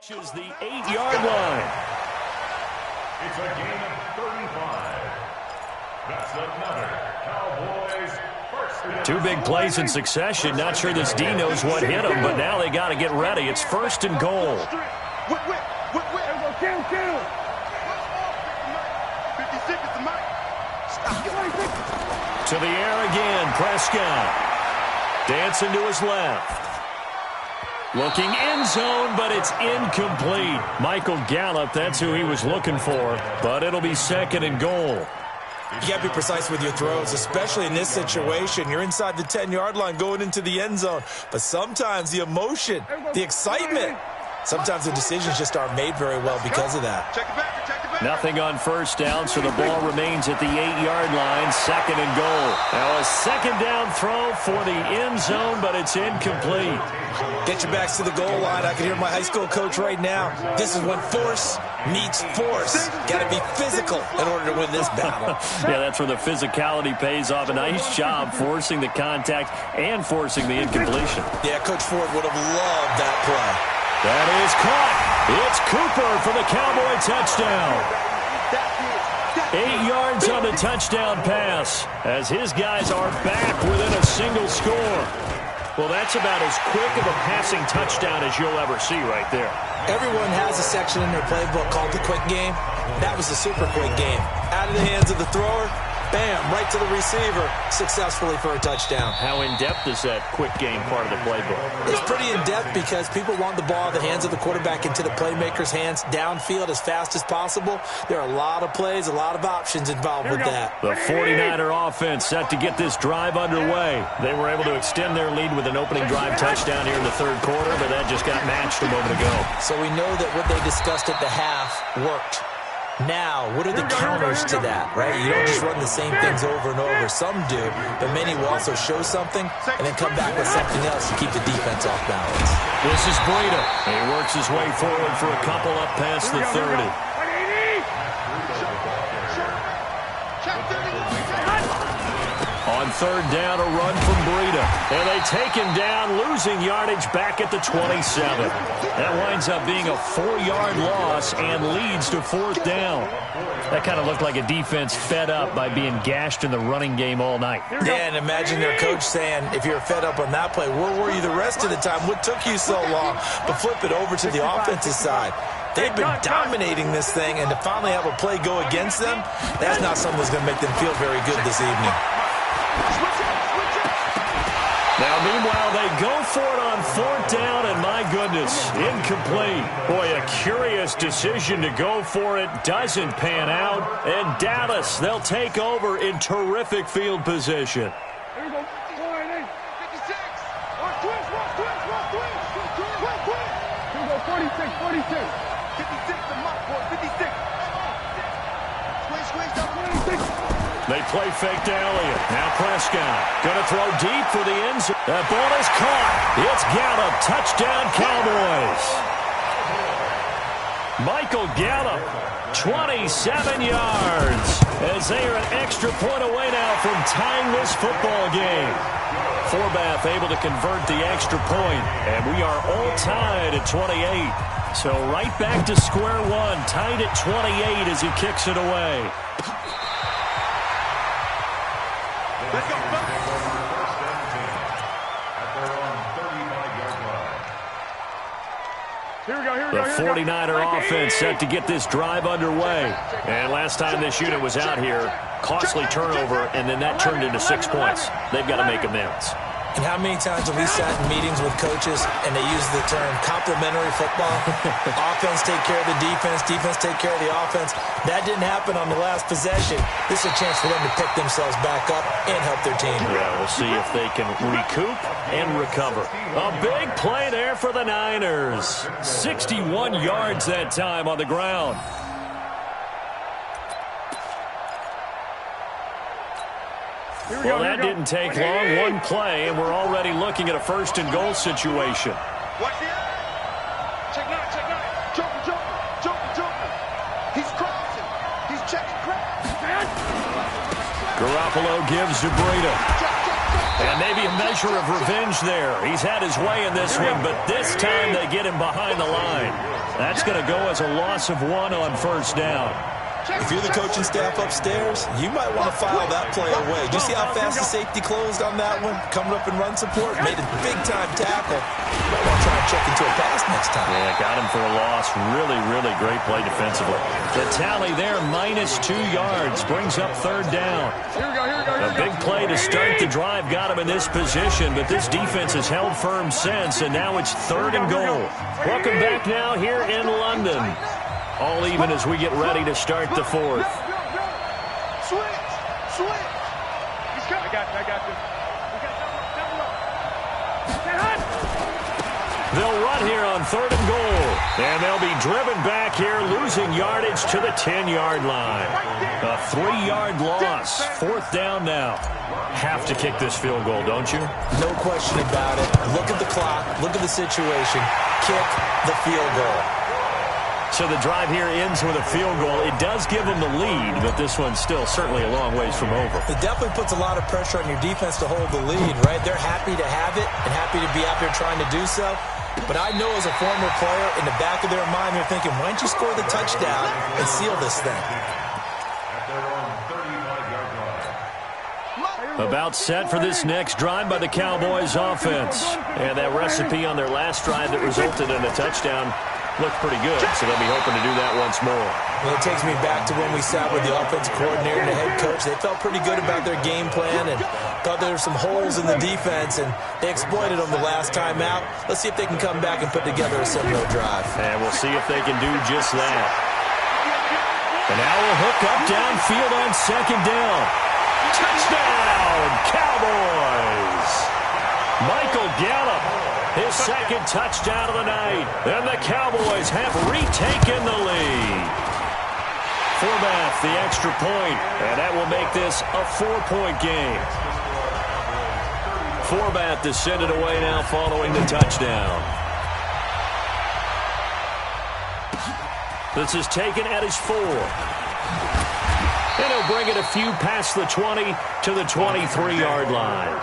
Approaches the 8-yard line. It's a gain of 35. That's another Cowboys first. Two big plays in succession. Not sure this D knows what hit him, but now they got to get ready. It's first and goal. To the air again, Prescott. Dancing to his left. Looking end zone, but it's incomplete. Michael Gallup, that's who he was looking for, but it'll be second and goal. You got to be precise with your throws, especially in this situation. You're inside the 10-yard line going into the end zone, but sometimes the emotion, the excitement, sometimes the decisions just aren't made very well because of that. Nothing on first down, so the ball remains at the 8-yard line, second and goal. Now a second down throw for the end zone, but it's incomplete. Get your backs to the goal line. I can hear my high school coach right now. This is when force meets force. Got to be physical in order to win this battle. Yeah, that's where the physicality pays off. A nice job forcing the contact and forcing the incompletion. Yeah, Coach Ford would have loved that play. That is caught. It's Cooper for the Cowboy touchdown. 8 yards on the touchdown pass as his guys are back within a single score. Well, that's about as quick of a passing touchdown as you'll ever see right there. Everyone has a section in their playbook called the quick game. That was the super quick game. Out of the hands of the thrower, bam, right to the receiver, successfully for a touchdown. How in-depth is that quick game part of the playbook? It's pretty in-depth because people want the ball in the hands of the quarterback into the playmaker's hands downfield as fast as possible. There are a lot of plays, a lot of options involved with that. The 49er offense set to get this drive underway. They were able to extend their lead with an opening drive touchdown here in the third quarter, but that just got matched a moment ago. So we know that what they discussed at the half worked. Now, what are the counters to that, right? You don't just run the same things over and over. Some do, but many will also show something and then come back with something else to keep the defense off balance. This is Breida. He works his way forward for a couple up past the 30. On third down, a run from Breida. And they take him down, losing yardage back at the 27. That winds up being a 4-yard loss and leads to fourth down. That kind of looked like a defense fed up by being gashed in the running game all night. Yeah, and imagine their coach saying, if you're fed up on that play, where were you the rest of the time? What took you so long? But flip it over to the offensive side. They've been dominating this thing, and to finally have a play go against them, that's not something that's going to make them feel very good this evening. Now, meanwhile, they go for it on fourth down, and my goodness, incomplete. Boy, a curious decision to go for it. Doesn't pan out. And Dallas, they'll take over in terrific field position. Here we go. 56. Here we go, 46, 46. 56 to Mike, boy, 56. Squeeze, down 26. They play fake to Elliott. Now Prescott going to throw deep for the end zone. That ball is caught. It's Gallup. Touchdown, Cowboys. Michael Gallup, 27 yards, as they are an extra point away now from tying this football game. Forbath able to convert the extra point, and we are all tied at 28. So right back to square one, tied at 28 as he kicks it away. Let's go. The 49er offense set to get this drive underway. And last time this unit was out here, costly turnover, and then that turned into 6 points. They've got to make amends. And how many times have we sat in meetings with coaches and they use the term complementary football? Offense take care of the defense, defense take care of the offense. That didn't happen on the last possession. This is a chance for them to pick themselves back up and help their team. Yeah, we'll see if they can recoup and recover. A big play there for the Niners. 61 yards that time on the ground. Well, that didn't take long. One play, and we're already looking at a first and goal situation. Watch the check nine. Jumper. He's crossing. He's checking crowds. Garoppolo gives to Breida. And maybe a measure of revenge there. He's had his way in this one, but this time they get him behind the line. That's going to go as a loss of 1 on first down. If you're the coaching staff upstairs, you might want to file that play away. Do you see how fast the safety closed on that one? Coming up in run support, made a big-time tackle. You might want to try and check into a pass next time. Yeah, got him for a loss. Really, really great play defensively. The tally there, -2 yards, brings up third down. A big play to start the drive got him in this position, but this defense has held firm since, and now it's 3rd and goal. Welcome back now here in London. All even as we get ready to start the 4th. Switch. He's coming. I got this. They'll run here on 3rd and goal. And they'll be driven back here, losing yardage to the 10-yard line. A 3-yard loss. 4th down now. Have to kick this field goal, don't you? No question about it. Look at the clock. Look at the situation. Kick the field goal. So the drive here ends with a field goal. It does give them the lead, but this one's still certainly a long ways from over. It definitely puts a lot of pressure on your defense to hold the lead, right? They're happy to have it and happy to be out there trying to do so. But I know as a former player, in the back of their mind, they're thinking, why don't you score the touchdown and seal this thing? About set for this next drive by the Cowboys offense. And that recipe on their last drive that resulted in a touchdown looked pretty good, so they'll be hoping to do that once more. Well, it takes me back to when we sat with the offensive coordinator and the head coach. They felt pretty good about their game plan and thought there were some holes in the defense, and they exploited them the last time out. Let's see if they can come back and put together a similar drive. And we'll see if they can do just that. And now we'll hook up downfield on 2nd down. Touchdown, Cowboys! Michael Gallup, his 2nd touchdown of the night. And the Cowboys have retaken the lead. Forbath, the extra point, and that will make this a 4-point game. Forbath to send it away now following the touchdown. This is taken at his 4. And he'll bring it a few past the 20 to the 23-yard line.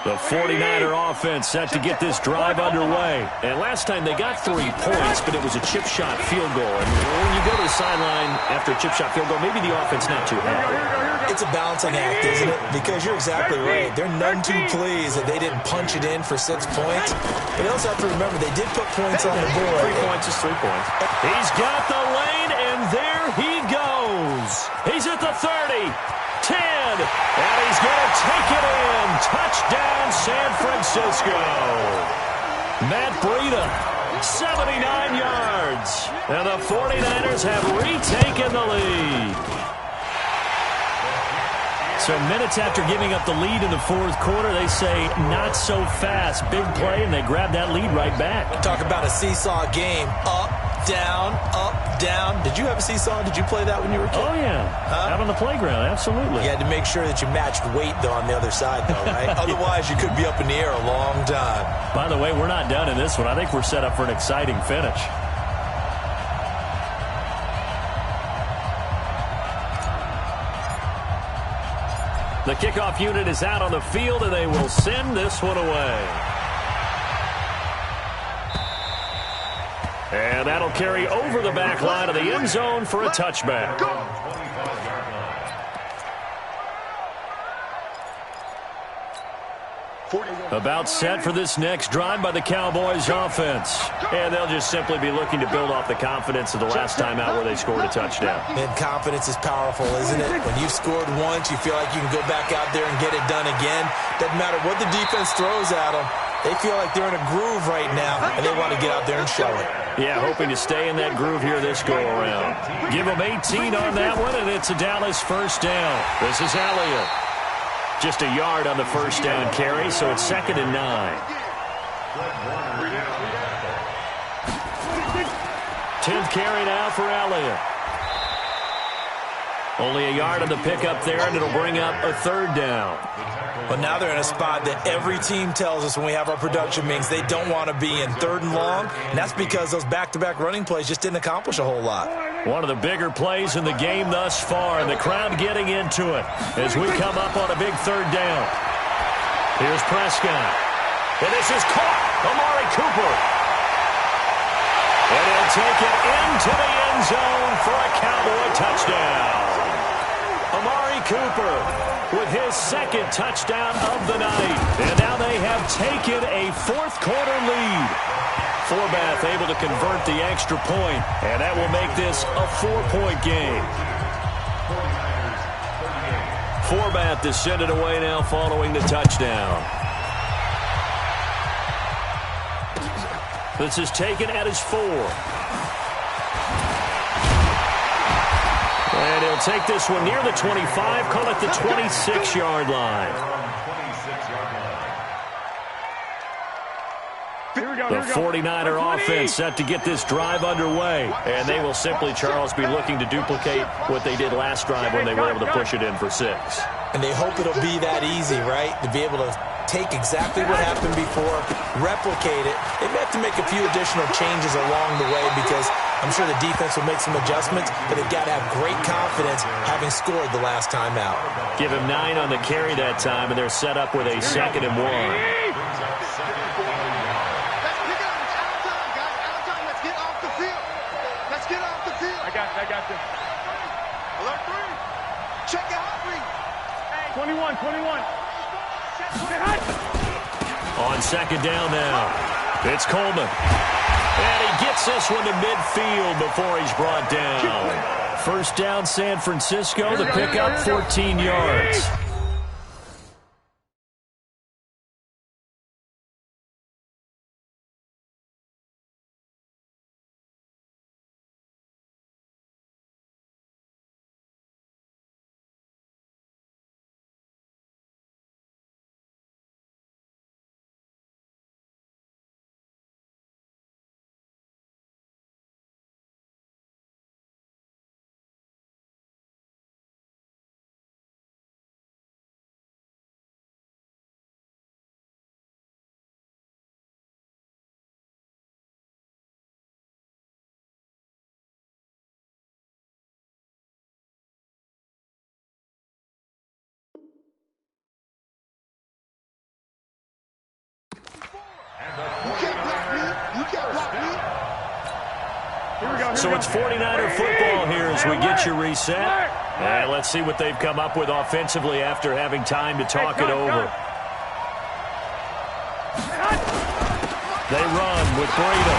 The 49er offense set to get this drive underway. And last time they got 3 points, but it was a chip shot field goal. And when you go to the sideline after a chip shot field goal, maybe the offense not too happy. It's a balancing act, isn't it? Because you're exactly right. They're none too pleased that they didn't punch it in for 6 points. But you also have to remember, they did put points on the board. 3 points is 3 points. He's got the lane, and there he goes. He's at the 30. 10, and he's going to take it in. Touchdown, San Francisco. Matt Breida, 79 yards. And the 49ers have retaken the lead. So minutes after giving up the lead in the 4th quarter, they say not so fast. Big play, and they grab that lead right back. Talk about a seesaw game. Up, down. Did you have a seesaw? Did you play that when you were a kid? Oh, yeah. Out on the playground, absolutely. You had to make sure that you matched weight, though, on the other side, though, right? Otherwise, you could be up in the air a long time. By the way, we're not done in this one. I think we're set up for an exciting finish. The kickoff unit is out on the field, and they will send this one away. And that'll carry over the back line of the end zone for a touchback. About set for this next drive by the Cowboys offense. And they'll just simply be looking to build off the confidence of the last time out where they scored a touchdown. And confidence is powerful, isn't it? When you've scored once, you feel like you can go back out there and get it done again. Doesn't matter what the defense throws at them. They feel like they're in a groove right now, and they want to get out there and show it. Yeah, hoping to stay in that groove here this go-around. Give them 18 on that one, and it's a Dallas first down. This is Elliott. Just a yard on the first down carry, so it's 2nd and 9. 10th carry now for Elliott. Only a yard on the pickup there, and it'll bring up a 3rd down. But now they're in a spot that every team tells us when we have our production meetings they don't want to be in, 3rd and long, and that's because those back-to-back running plays just didn't accomplish a whole lot. One of the bigger plays in the game thus far, and the crowd getting into it as we come up on a big 3rd down. Here's Prescott. And this is caught. Amari Cooper. And he'll take it into the end zone for a Cowboy touchdown. Amari Cooper with his second touchdown of the night. And now they have taken a fourth-quarter lead. Forbath able to convert the extra point, and that will make this a 4-point game. Forbath is send it away now following the touchdown. This is taken at his 4. And he'll take this one near the 25, call it the 26-yard line. The 49er offense set to get this drive underway. And they will simply, Charles, be looking to duplicate what they did last drive when they were able to push it in for 6. And they hope it'll be that easy, right? To be able to take exactly what happened before, replicate it. They may have to make a few additional changes along the way because I'm sure the defense will make some adjustments, but they've got to have great confidence having scored the last time out. Give him 9 on the carry that time, and they're set up with a 2nd and 1. I got this. Alert 3. Check your heart rate. 21. On 2nd down now, it's Coleman. And he gets this one to midfield before he's brought down. First down, San Francisco. The pickup, 14 yards. So it's 49er football here as we get you reset. And let's see what they've come up with offensively after having time to talk it over. They run with Breida.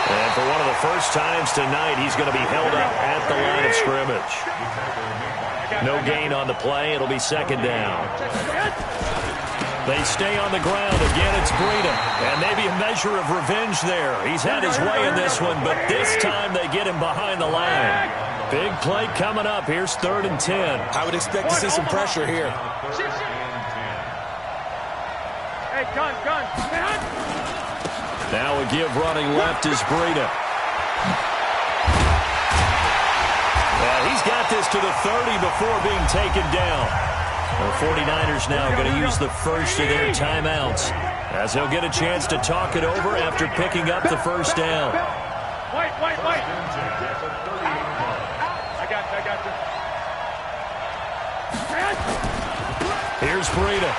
And for one of the first times tonight, he's going to be held up at the line of scrimmage. No gain on the play. It'll be 2nd down. They stay on the ground. Again, it's Breida. And maybe a measure of revenge there. He's had his way in this one, but this time they get him behind the line. Big play coming up. Here's 3rd and 10. I would expect to see some pressure here. Hey, gun. Now a give running left is Breida. He's got this to the 30 before being taken down. The 49ers now going to use the first of their timeouts as he'll get a chance to talk it over after picking up the first down. Wait. I got you. Here's Breida.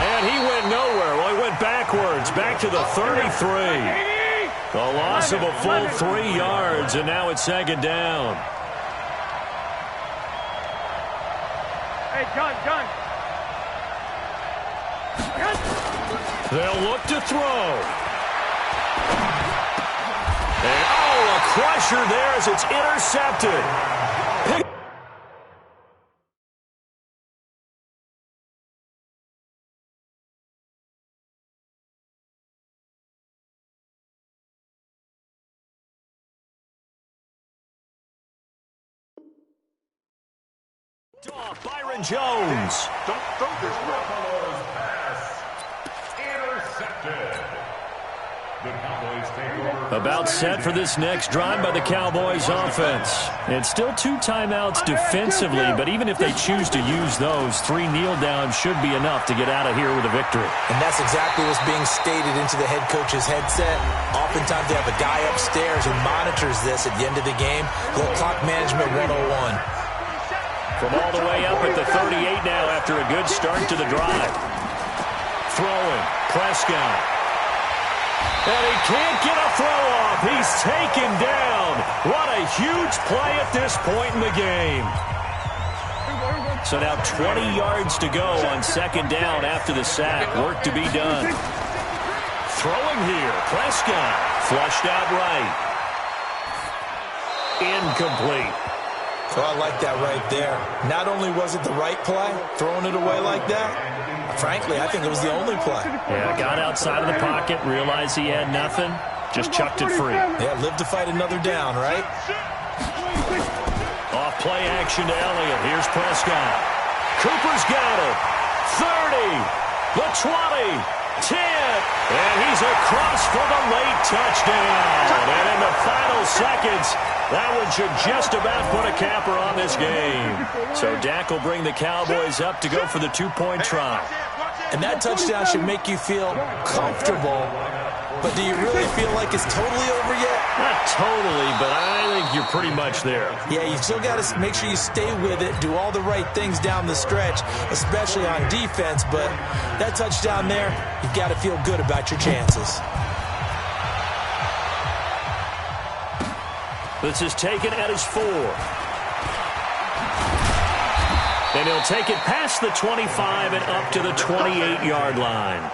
And he went nowhere. Well, he went backwards, back to the 33. A loss of a full 3 yards, and now it's 2nd down. Hey, gun. They'll look to throw. And, a crusher there as it's intercepted. Off Byron Jones. Don't throw this Buffalo's pass. Intercepted. The Cowboys take over. About set for this next drive by the Cowboys offense. It's still 2 timeouts defensively, but even if they choose to use those, 3 kneel downs should be enough to get out of here with a victory. And that's exactly what's being stated into the head coach's headset. Oftentimes they have a guy upstairs who monitors this at the end of the game. Little clock management 101. From all the way up at the 38 now after a good start to the drive. Throwing, Prescott. And he can't get a throw off. He's taken down. What a huge play at this point in the game. So now 20 yards to go on second down after the sack. Work to be done. Throwing here. Prescott flushed out right. Incomplete. Oh, I like that right there. Not only was it the right play, throwing it away like that, frankly, I think it was the only play. Yeah, got outside of the pocket, realized he had nothing, just chucked it free. Yeah, live to fight another down, right? Off play action to Elliott. Here's Prescott. Cooper's got it. 30, the 20, 10, and he's across for the late touchdown. And in the final seconds, that one should just about put a capper on this game. So Dak will bring the Cowboys up to go for the two-point try. And that touchdown should make you feel comfortable. But do you really feel like it's totally over yet? Not totally, but I think you're pretty much there. Yeah, you still got to make sure you stay with it, do all the right things down the stretch, especially on defense. But that touchdown there, you've got to feel good about your chances. This is taken at his 4. And he'll take it past the 25 and up to the 28-yard line.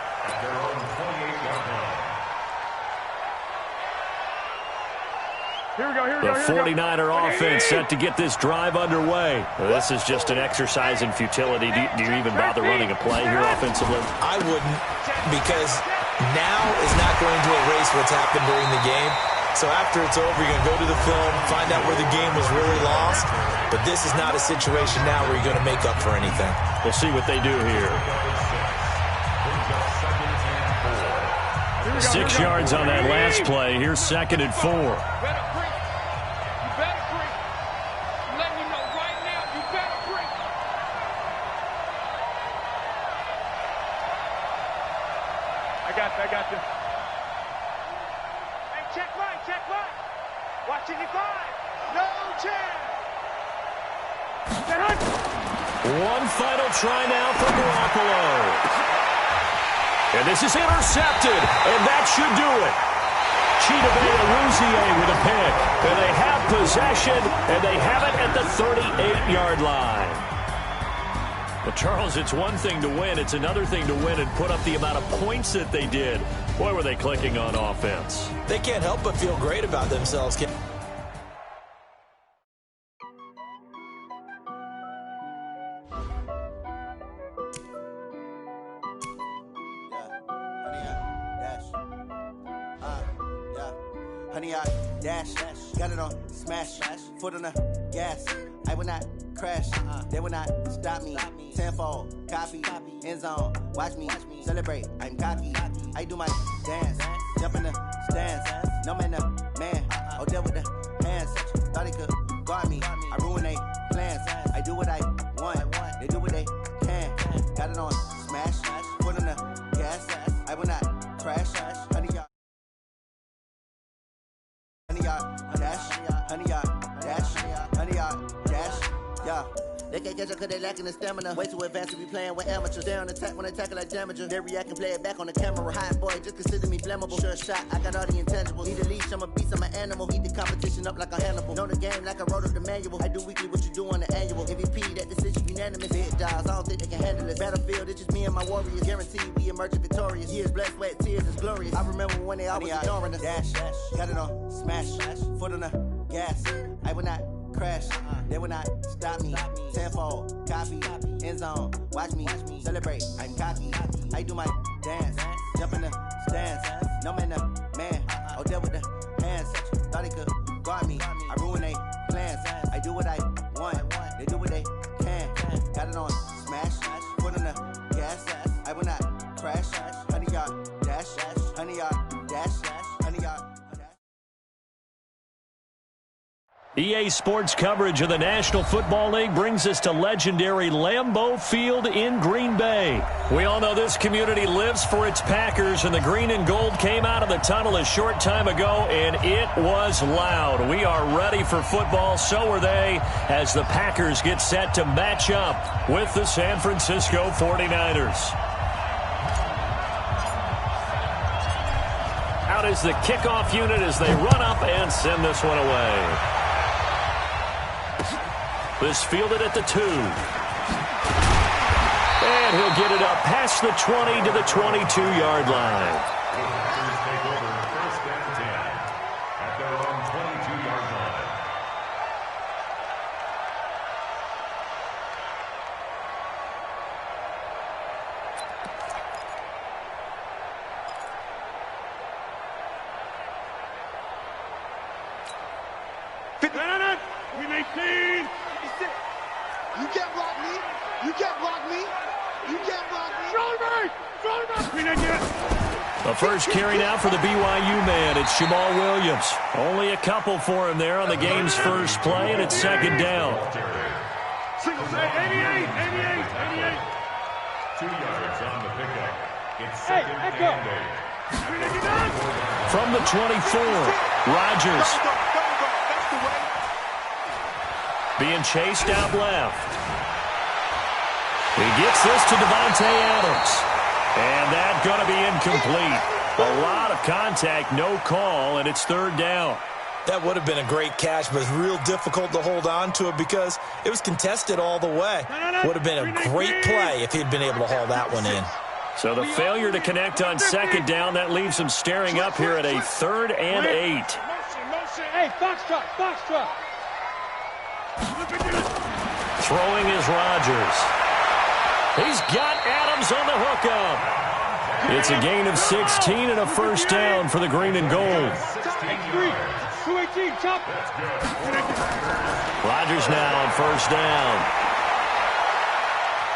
The 49er offense set to get this drive underway. This is just an exercise in futility. Do you even bother running a play here offensively? I wouldn't, because now is not going to erase what's happened during the game. So after it's over, you're going to go to the film, find out where the game was really lost. But this is not a situation now where you're going to make up for anything. We'll see what they do here. 6 yards on that last play. Here's second and 4. I got you. Hey, check right. Watching you five. No chance. One final try now for Garoppolo. And this is intercepted, and that should do it. Chidobe with a pick. And they have possession, and they have it at the 38-yard line. But, Charles, it's one thing to win. It's another thing to win and put up the amount of points that they did. Boy, were they clicking on offense. They can't help but feel great about themselves. Honey, I dash, got it on smash, foot on the gas. I will not crash, they will not stop me. Tenfold, copy, end zone, watch me celebrate. I'm cocky, I do my dance, jump in the stands. No man, oh, deal with the hands. Thought he could guard me, I ruin they plans. I do what I want, they do what they can. Got it on smash, foot on the gas. I will not crash, honey, y'all. Yeah. They can't catch up cause they lacking the stamina. Way too advanced to be playing with amateurs. They on attack when they tackle like damager. They react and play it back on the camera. Hot boy, just consider me flammable. Sure shot, I got all the intangibles. Need a leash, I'm a beast, I'm an animal. Heat the competition up like a Hannibal. Know the game like I wrote up the manual. I do weekly what you do on the annual. MVP, that decision unanimous. Hit dials, I don't think they can handle it. Battlefield, it's just me and my warriors. Guaranteed we emerge victorious. Years, blood, sweat, tears, is glorious. I remember when they always ignoring us. Dash, got it on smash, foot on the gas. I will not crash, they will not stop me. Tenfold, copy, end zone, watch me celebrate. I'm cocky, I do my dance, jump in the stands. No man, oh, deal with the hands. Thought he could guard me, I ruin they plans. I do what I want, they do what they can. Got it on smash, foot on the gas. I will not crash, honey, y'all dash, honey, y'all dash, honey, y'all. EA Sports coverage of the National Football League brings us to legendary Lambeau Field in Green Bay. We all know this community lives for its Packers, and the green and gold came out of the tunnel a short time ago, and it was loud. We are ready for football, so are they, as the Packers get set to match up with the San Francisco 49ers. Out is the kickoff unit as they run up and send this one away. This fielded at the 2. And he'll get it up past the 20 to the 22-yard line. Packers take over first and 10 at their own 22-yard line. We may see. You can't block me. You can't block me. You can't block me. The first carry now for the BYU man. It's Jamal Williams. Only a couple for him there on the game's first play, and it's second down. 88. 2 yards on the pickup. It's second and 8. From the 24, Rodgers. Being chased out left. He gets this to Davante Adams. And that's going to be incomplete. A lot of contact, no call, and it's third down. That would have been a great catch, but it's real difficult to hold on to it because it was contested all the way. Would have been a great play if he'd been able to haul that one in. So the failure to connect on second down, that leaves him staring up here at a 3rd and 8. Hey, box truck. Throwing is Rodgers. He's got Adams on the hookup. It's a gain of 16 and a first down for the green and gold. 218, chop. Rodgers now on first down.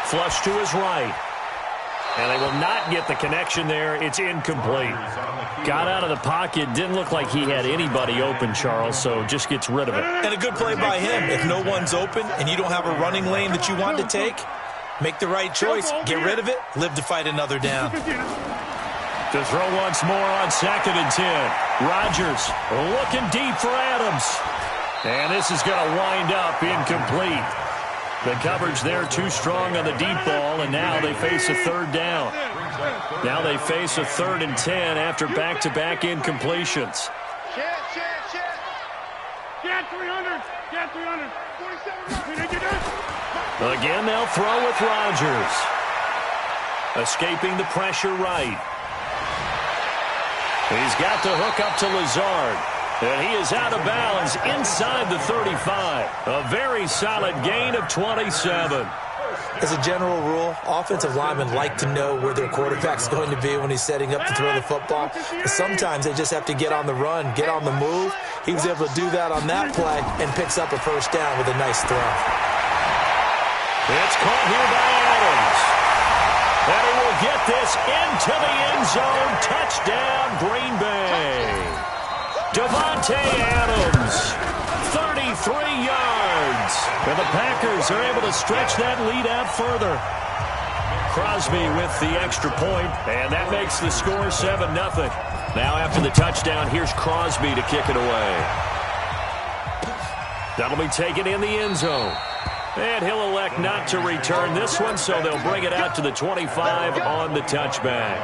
Flush to his right. And they will not get the connection there. It's incomplete. Got out of the pocket. Didn't look like he had anybody open, Charles, so just gets rid of it. And a good play by him. If no one's open and you don't have a running lane that you want to take, make the right choice. Get rid of it. Live to fight another down. To throw once more on 2nd and 10. Rodgers looking deep for Adams. And this is going to wind up incomplete. The coverage there too strong on the deep ball, and now they face a 3rd down. Now they face a 3rd and 10 after back-to-back incompletions. Get 300. 47. Again, they'll throw with Rodgers. Escaping the pressure right. He's got the hook up to Lazard. And he is out of bounds inside the 35. A very solid gain of 27. As a general rule, offensive linemen like to know where their quarterback's going to be when he's setting up to throw the football. But sometimes they just have to get on the run, get on the move. He was able to do that on that play and picks up a first down with a nice throw. It's caught here by Adams. And he will get this into the end zone. Touchdown, Green Bay. Davante Adams, 33 yards. And the Packers are able to stretch that lead out further. Crosby with the extra point, and that makes the score 7-0. Now after the touchdown, here's Crosby to kick it away. That'll be taken in the end zone. And he'll elect not to return this one, so they'll bring it out to the 25 on the touchback.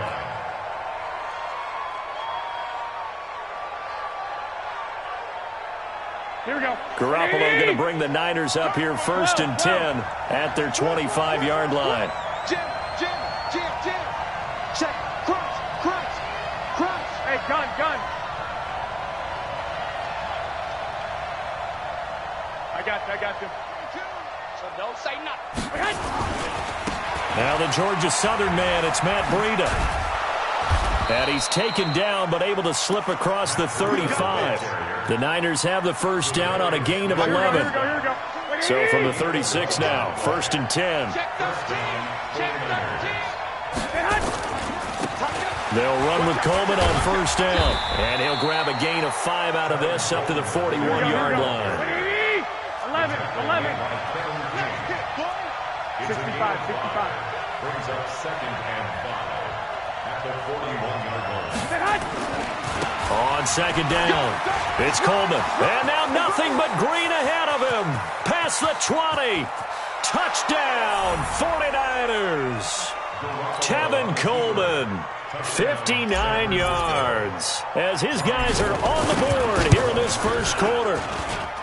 Here we go. Garoppolo going to bring the Niners up here 1st and 10 at their 25-yard line. Jim. Check. Crunch. Hey, gun. I got you. So don't say nothing. Now the Georgia Southern man, it's Matt Breida. And he's taken down but able to slip across the 35. The Niners have the first down on a gain of 11. Here we go. So from the 36 now, 1st and 10. They'll run with Coleman on first down. And he'll grab a gain of 5 out of this up to the 41-yard line. 11. 65. Brings up 2nd and 5 at the 41-yard line. On 2nd down, it's Coleman. And now nothing but green ahead of him. Past the 20. Touchdown, 49ers. Tevin Coleman, 59 yards, as his guys are on the board here in this first quarter.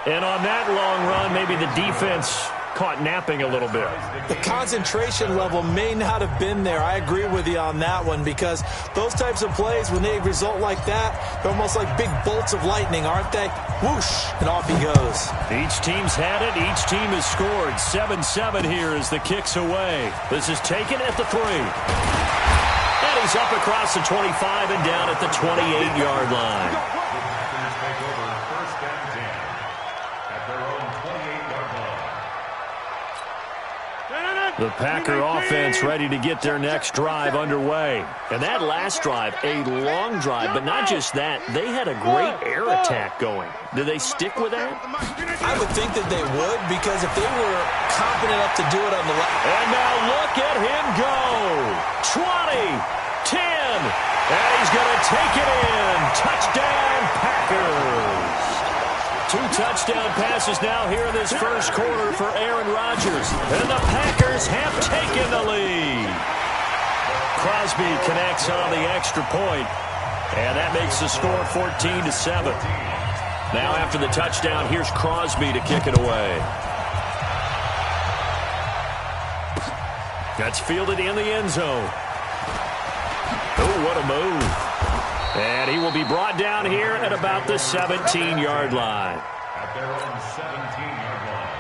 And on that long run, maybe the defense caught napping a little bit. The concentration level may not have been there. I agree with you on that one, because those types of plays, when they result like that, they're almost like big bolts of lightning, aren't they? Whoosh, and off he goes. Each team's had it. Each team has scored. 7-7 here as the kick's away. This is taken at the 3. And he's up across the 25 and down at the 28-yard line. The Packer offense ready to get their next drive underway. And that last drive, a long drive, but not just that. They had a great air attack going. Do they stick with that? I would think that they would, because if they were confident enough to do it on the left. And now look at him go. 20, 10, and he's going to take it in. Touchdown, Packers. 2 touchdown passes now here in this first quarter for Aaron Rodgers. And the Packers have taken the lead. Crosby connects on the extra point, and that makes the score 14-7. Now after the touchdown, here's Crosby to kick it away. That's fielded in the end zone. Oh, what a move. And he will be brought down here at about the 17-yard line. At their own 17-yard line.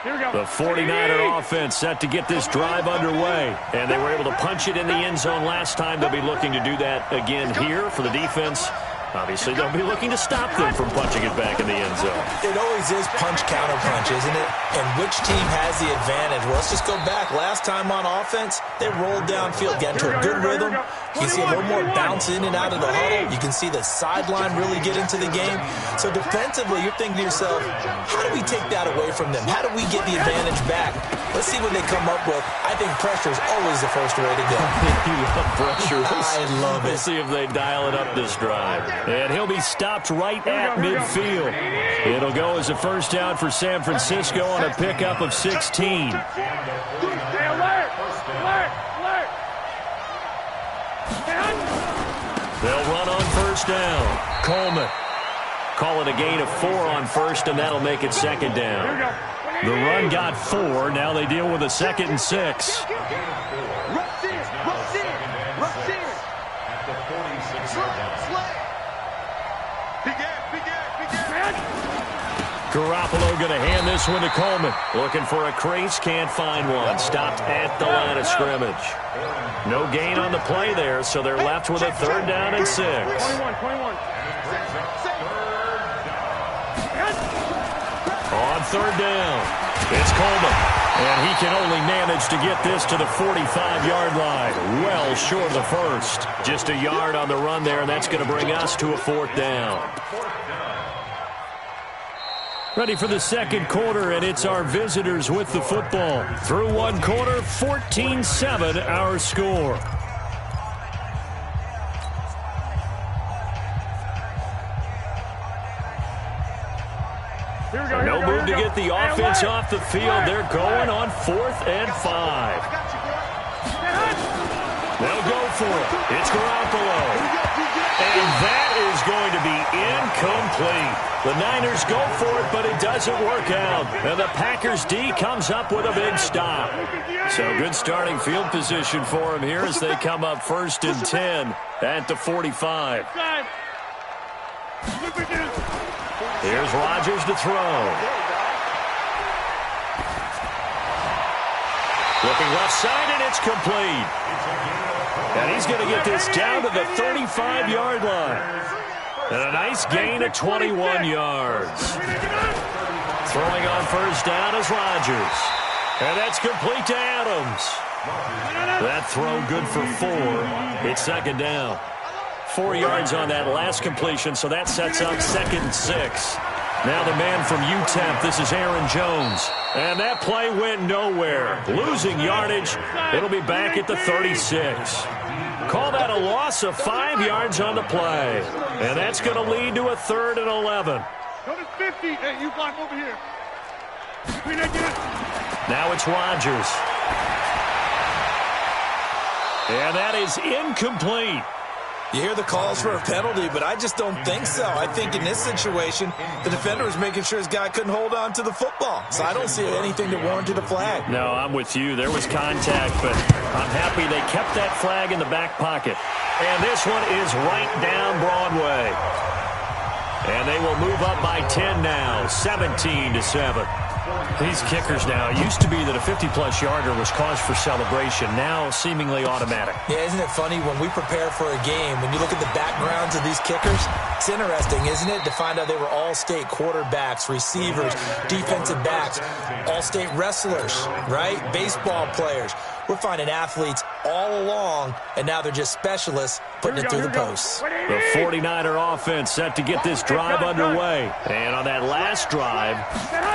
Here we go. The 49er offense set to get this drive underway. And they were able to punch it in the end zone last time. They'll be looking to do that again here for the defense. Obviously, they'll be looking to stop them from punching it back in the end zone. It always is punch-counter-punch, isn't it? And which team has the advantage? Well, let's just go back. Last time on offense, they rolled downfield, get into a good rhythm. You can see a little more bounce in and out of the huddle. You can see the sideline really get into the game. So defensively, you're thinking to yourself, how do we take that away from them? How do we get the advantage back? Let's see what they come up with. I think pressure is always the first way to go. You love pressure. I love it. We'll see if they dial it up this drive. And he'll be stopped right at midfield. It'll go as a first down for San Francisco on a pickup of 16. They'll run on first down. Coleman. Call it a gain of 4 on first, and that'll make it second down. The run got 4. Now they deal with a 2nd and 6. Garoppolo going to hand this one to Coleman. Looking for a crease, can't find one. Stopped at the line of scrimmage. No gain on the play there, so they're left with a 3rd down and 6. 21. On 3rd down, it's Coleman. And he can only manage to get this to the 45-yard line. Well short of the first. Just a yard on the run there, and that's going to bring us to a 4th down. Ready for the second quarter, and it's our visitors with the football. Through one quarter, 14-7 our score. No move to get the offense off the field. They're going on 4th and 5. They'll go for it. It's Garoppolo. And that is going to be incomplete. The Niners go for it, but it doesn't work out. And the Packers D comes up with a big stop. So good starting field position for him here as they come up 1st and 10 at the 45. Here's Rodgers to throw. Looking left side, and it's complete. And he's going to get this down to the 35-yard line. And a nice gain of 21 yards. Throwing on first down is Rodgers. And that's complete to Adams. That throw good for 4. It's second down. 4 yards on that last completion, so that sets up 2nd and 6. Now the man from UTEP, this is Aaron Jones. And that play went nowhere. Losing yardage. It'll be back at the 36. Call that a loss of 5 yards on the play. And that's going to lead to a 3rd and 11. Go to 50. Hey, you block over here. Now it's Rodgers. And that is incomplete. You hear the calls for a penalty, but I just don't think so. I think in this situation, the defender was making sure his guy couldn't hold on to the football. So I don't see anything that warranted a flag. No, I'm with you. There was contact, but I'm happy they kept that flag in the back pocket. And this one is right down Broadway. And they will move up by 10 now, 17-7. These kickers now, it used to be that a 50-plus yarder was cause for celebration, now seemingly automatic. Yeah, isn't it funny when we prepare for a game, when you look at the backgrounds of these kickers, it's interesting, isn't it, to find out they were all-state quarterbacks, receivers, defensive backs, all-state wrestlers, right? Baseball players. We're finding athletes all along, and now they're just specialists putting it through the posts. The 49er offense set to get this drive underway. And on that last drive,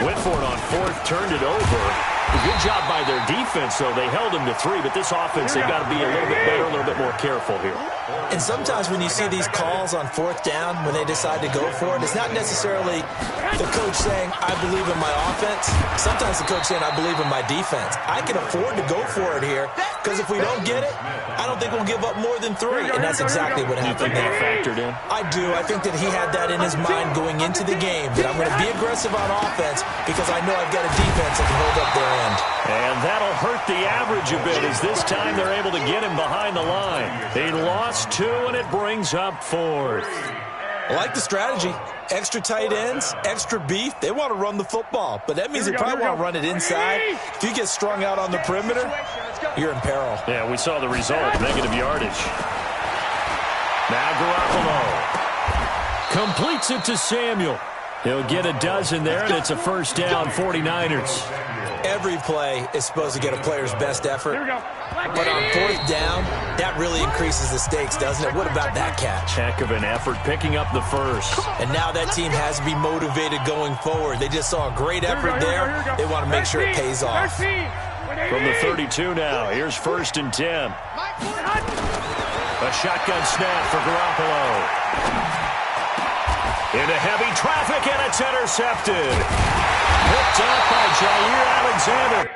went for it on fourth, turned it over. A good job by their defense, though. They held them to 3, but this offense, they've got to be a little bit better, a little bit more careful here. And sometimes when you see these calls on fourth down, when they decide to go for it, it's not necessarily the coach saying, I believe in my offense. Sometimes the coach saying, I believe in my defense. I can afford to go for it here, because if we don't get it, I don't think we'll give up more than 3. And that's exactly what happened there. Factored in? I do. I think that he had that in his mind going into the game, that I'm going to be aggressive on offense because I know I've got a defense that can hold up their end. And that'll hurt the average a bit as this time they're able to get him behind the line. He lost 2, and it brings up 4th. I like the strategy. Extra tight ends, extra beef. They want to run the football, but that means they probably want to run it inside. If you get strung out on the perimeter, you're in peril. Yeah, we saw the result, negative yardage. Now Garoppolo completes it to Samuel. He'll get a dozen there, and it's a first down, 49ers. Every play is supposed to get a player's best effort. But on fourth down, that really increases the stakes, doesn't it? What about that catch? Heck of an effort picking up the first. And now that team has to be motivated going forward. They just saw a great effort there. They want to make sure it pays off. From the 32 now, here's 1st and 10. A shotgun snap for Garoppolo. Into heavy traffic, and it's intercepted. Picked up by Jair Alexander.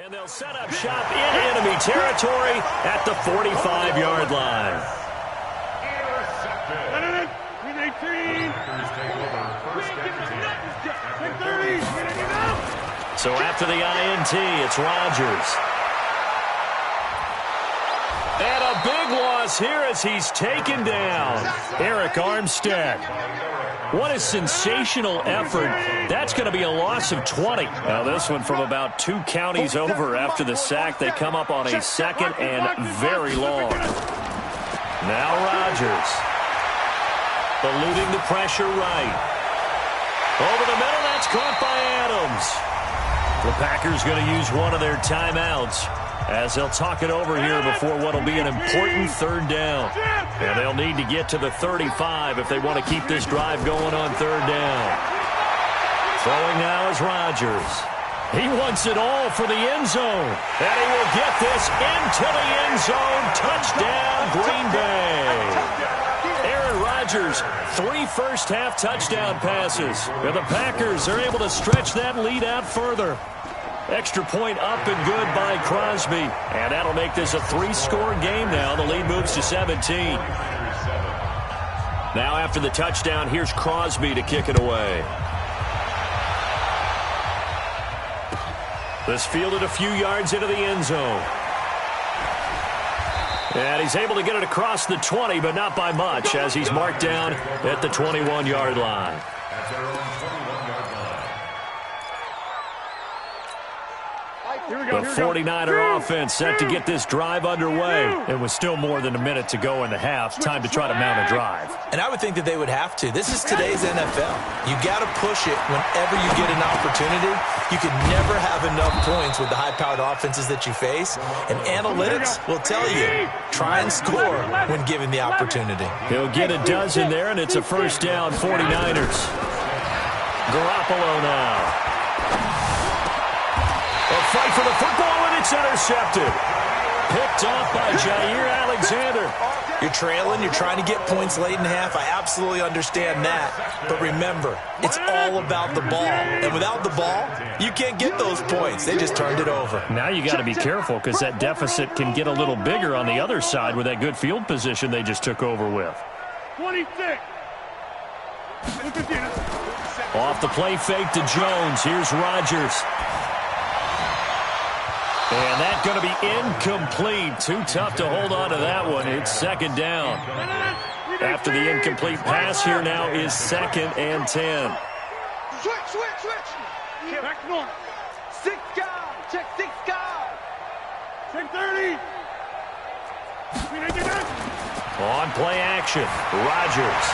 And they'll set up shop in enemy territory at the 45-yard line. So after the INT, it's Rodgers. And a big loss falls here as he's taken down. Eric Armstead. What a sensational effort. That's going to be a loss of 20. Now this one from about 2 counties over after the sack. They come up on a second and very long. Now Rodgers. Eluding the pressure right. Over the middle, that's caught by Adams. The Packers going to use one of their timeouts as they'll talk it over here before what will be an important third down. And they'll need to get to the 35 if they want to keep this drive going on third down. Throwing now is Rodgers. He wants it all for the end zone. And he will get this into the end zone. Touchdown, Green Bay. Aaron Rodgers, 3 first-half touchdown passes. And the Packers are able to stretch that lead out further. Extra point up and good by Crosby. And that'll make this a 3-score game now. The lead moves to 17. Now after the touchdown, here's Crosby to kick it away. This fielded a few yards into the end zone. And he's able to get it across the 20, but not by much, as he's marked down at the 21-yard line. The 49er offense set to get this drive underway. It was still more than a minute to go in the half. Time to try to mount a drive. And I would think that they would have to. This is today's NFL. You got to push it whenever you get an opportunity. You can never have enough points with the high-powered offenses that you face. And analytics will tell you, try and score when given the opportunity. He'll get a dozen there, and it's a first down, 49ers. Garoppolo now. A fight for the football, and it's intercepted. Picked off by Jair Alexander. You're trailing. You're trying to get points late in half. I absolutely understand that. But remember, it's all about the ball. And without the ball, you can't get those points. They just turned it over. Now you got to be careful because that deficit can get a little bigger on the other side with that good field position they just took over with. 26. Off the play fake to Jones. Here's Rodgers. And that's going to be incomplete. Too tough to hold on to that one. It's second down. After the incomplete pass, here now is 2nd and 10. Switch. Back north. 6 guys. Check 6 guys. Check 30. On play action, Rodgers.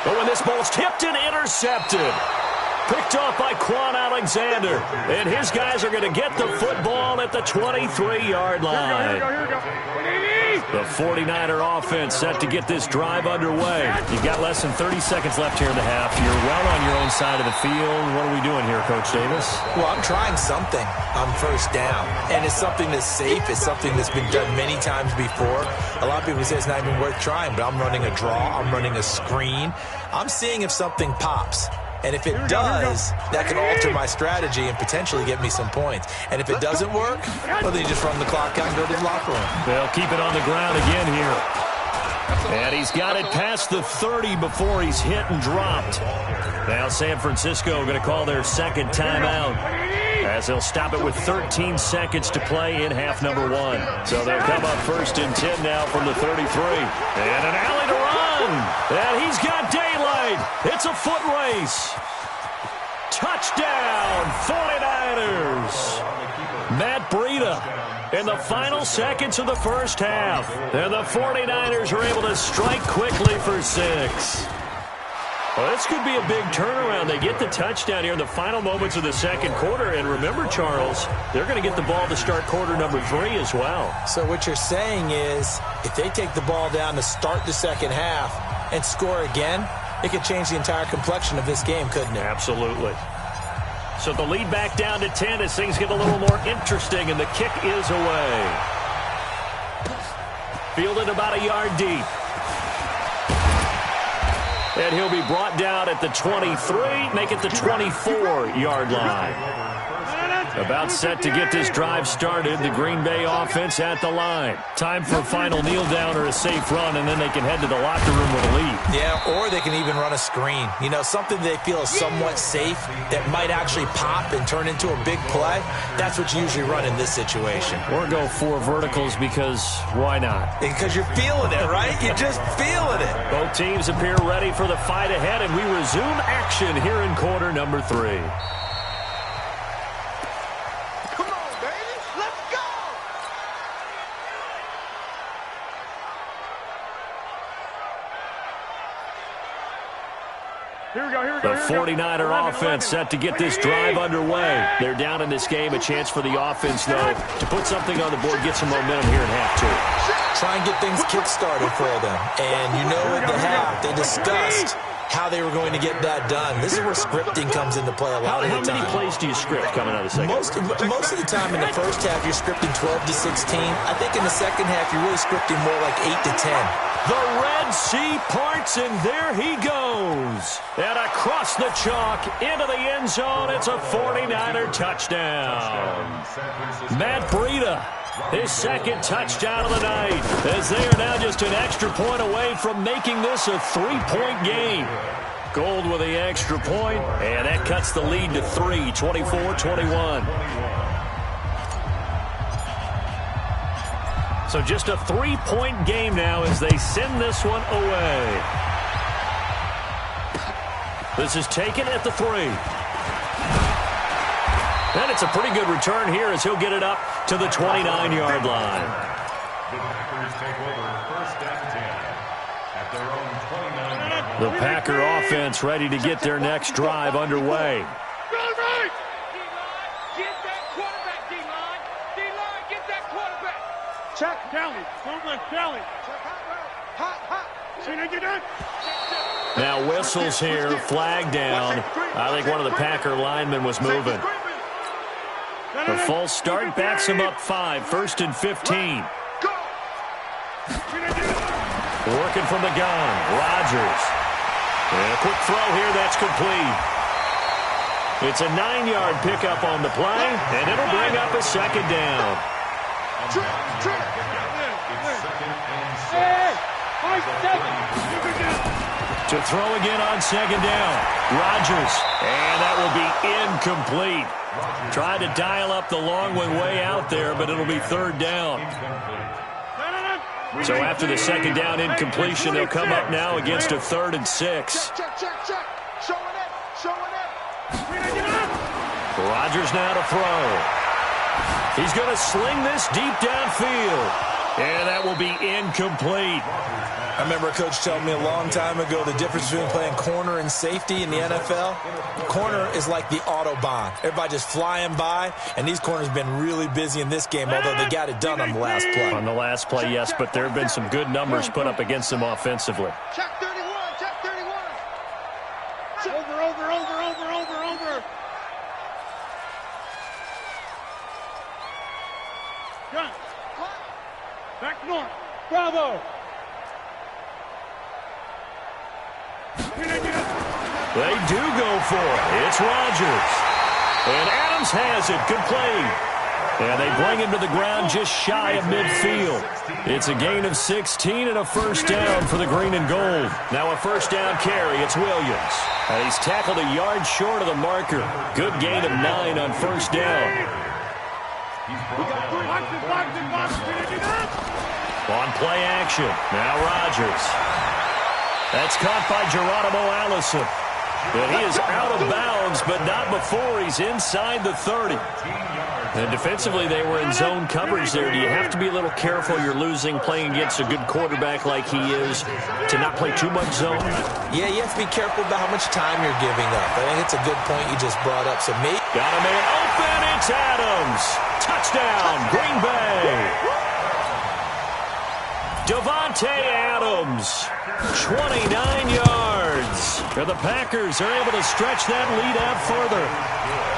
Oh, and this ball's tipped and intercepted. Picked off by Quan Alexander. And his guys are going to get the football at the 23-yard line. Here we go. The 49er offense set to get this drive underway. You've got less than 30 seconds left here in the half. You're well on your own side of the field. What are we doing here, Coach Davis? Well, I'm trying something on first down. And it's something that's safe. It's something that's been done many times before. A lot of people say it's not even worth trying, but I'm running a draw. I'm running a screen. I'm seeing if something pops. And if it does, that can alter my strategy and potentially get me some points. And if it doesn't work, well, then you just run the clock out and go to the locker room. They'll keep it on the ground again here. And he's got it past the 30 before he's hit and dropped. Now San Francisco going to call their second timeout, as they'll stop it with 13 seconds to play in half number 1. So they'll come up 1st and 10 now from the 33. And an alley to run. And he's got daylight. It's a foot race. Touchdown, 49ers. Matt Breida in the final seconds of the first half. And the 49ers are able to strike quickly for 6. Well, this could be a big turnaround. They get the touchdown here in the final moments of the second quarter. And remember, Charles, they're going to get the ball to start quarter number 3 as well. So what you're saying is if they take the ball down to start the second half and score again, it could change the entire complexion of this game, couldn't it? Absolutely. So the lead back down to 10 as things get a little more interesting, and the kick is away. Fielded about a yard deep. And he'll be brought down at the 23, make it the 24-yard line. About set to get this drive started. The Green Bay offense at the line. Time for a final kneel down or a safe run, and then they can head to the locker room with a lead. Yeah, or they can even run a screen. You know, something they feel is somewhat safe that might actually pop and turn into a big play. That's what you usually run in this situation. Or go 4 verticals because why not? Because you're feeling it, right? You're just feeling it. Both teams appear ready for the fight ahead, and we resume action here in quarter number 3. The 49er offense set to get this drive underway. They're down in this game. A chance for the offense, though, to put something on the board, get some momentum here in half 2. Try and get things kick-started for them. And you know at the half, they discussed how they were going to get that done. This is where scripting comes into play a lot of the time. How many plays do you script coming out of the second? Most of the time in the first half, you're scripting 12 to 16. I think in the second half, you're really scripting more like 8 to 10. The Red Sea parts, and there he goes. And across the chalk, into the end zone, it's a 49er touchdown. Matt Breida, his second touchdown of the night, as they are now just an extra point away from making this a 3-point game. Gold with the extra point, and that cuts the lead to 3, 24-21. So just a 3-point game now as they send this one away. This is taken at the 3. And it's a pretty good return here as he'll get it up to the 29-yard line. The Packers take over first and 10 at their own 29-yard line. The Packer offense ready to get their next drive underway. Check, Kelly. Don't let Kelly. Hot. See they get done. Now whistles here, flag down. I think one of the Packer linemen was moving. The false start backs him up 5, 1st and 15. Working from the gun, Rodgers. And a quick throw here, that's complete. It's a 9-yard pickup on the play, and it'll bring up a second down. To throw again on second down. Rodgers. And that will be incomplete. Tried to dial up the long one way out there, but it'll be 3rd down. So after the second down incompletion, they'll come up now against a 3rd and 6. Rodgers now to throw. He's going to sling this deep downfield. And that will be incomplete. I remember a coach telling me a long time ago the difference between playing corner and safety in the NFL. Corner is like the Autobahn. Everybody just flying by, and these corners have been really busy in this game, although they got it done on the last play. On the last play, yes, but there have been some good numbers put up against them offensively. Check 31. Over. Gun. Back north. Bravo. They do go for it. It's Rodgers. And Adams has it. Good play. And they bring him to the ground just shy of midfield. It's a gain of 16 and a first down for the green and gold. Now a first down carry. It's Williams. And he's tackled a yard short of the marker. Good gain of 9 on first down. On play action. Now Rodgers. That's caught by Geronimo Allison. And he is out of bounds, but not before he's inside the 30. And defensively, they were in zone coverage there. Do you have to be a little careful? You're losing, playing against a good quarterback like he is, to not play too much zone? Yeah, you have to be careful about how much time you're giving up. I think it's a good point you just brought up. So maybe got a man open. It's Adams. Touchdown, Green Bay. Davante Adams, 29 yards. And the Packers are able to stretch that lead out further.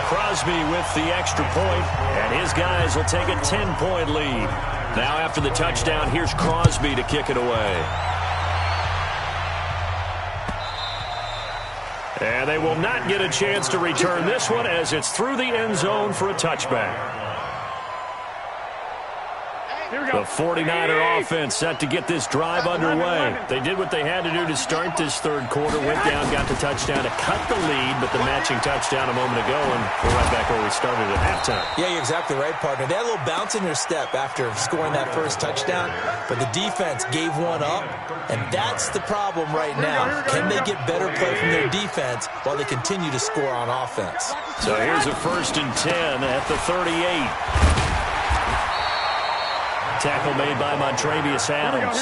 Crosby with the extra point, and his guys will take a 10-point lead. Now after the touchdown, here's Crosby to kick it away. And they will not get a chance to return this one as it's through the end zone for a touchback. The 49er offense set to get this drive underway. They did what they had to do to start this third quarter, went down, got the touchdown to cut the lead, but the matching touchdown a moment ago, and we're right back where we started at halftime. Yeah, you're exactly right, partner. They had a little bounce in their step after scoring that first touchdown, but the defense gave one up, and that's the problem right now. Can they get better play from their defense while they continue to score on offense? So here's a 1st and 10 at the 38. Tackle made by Montravius Adams.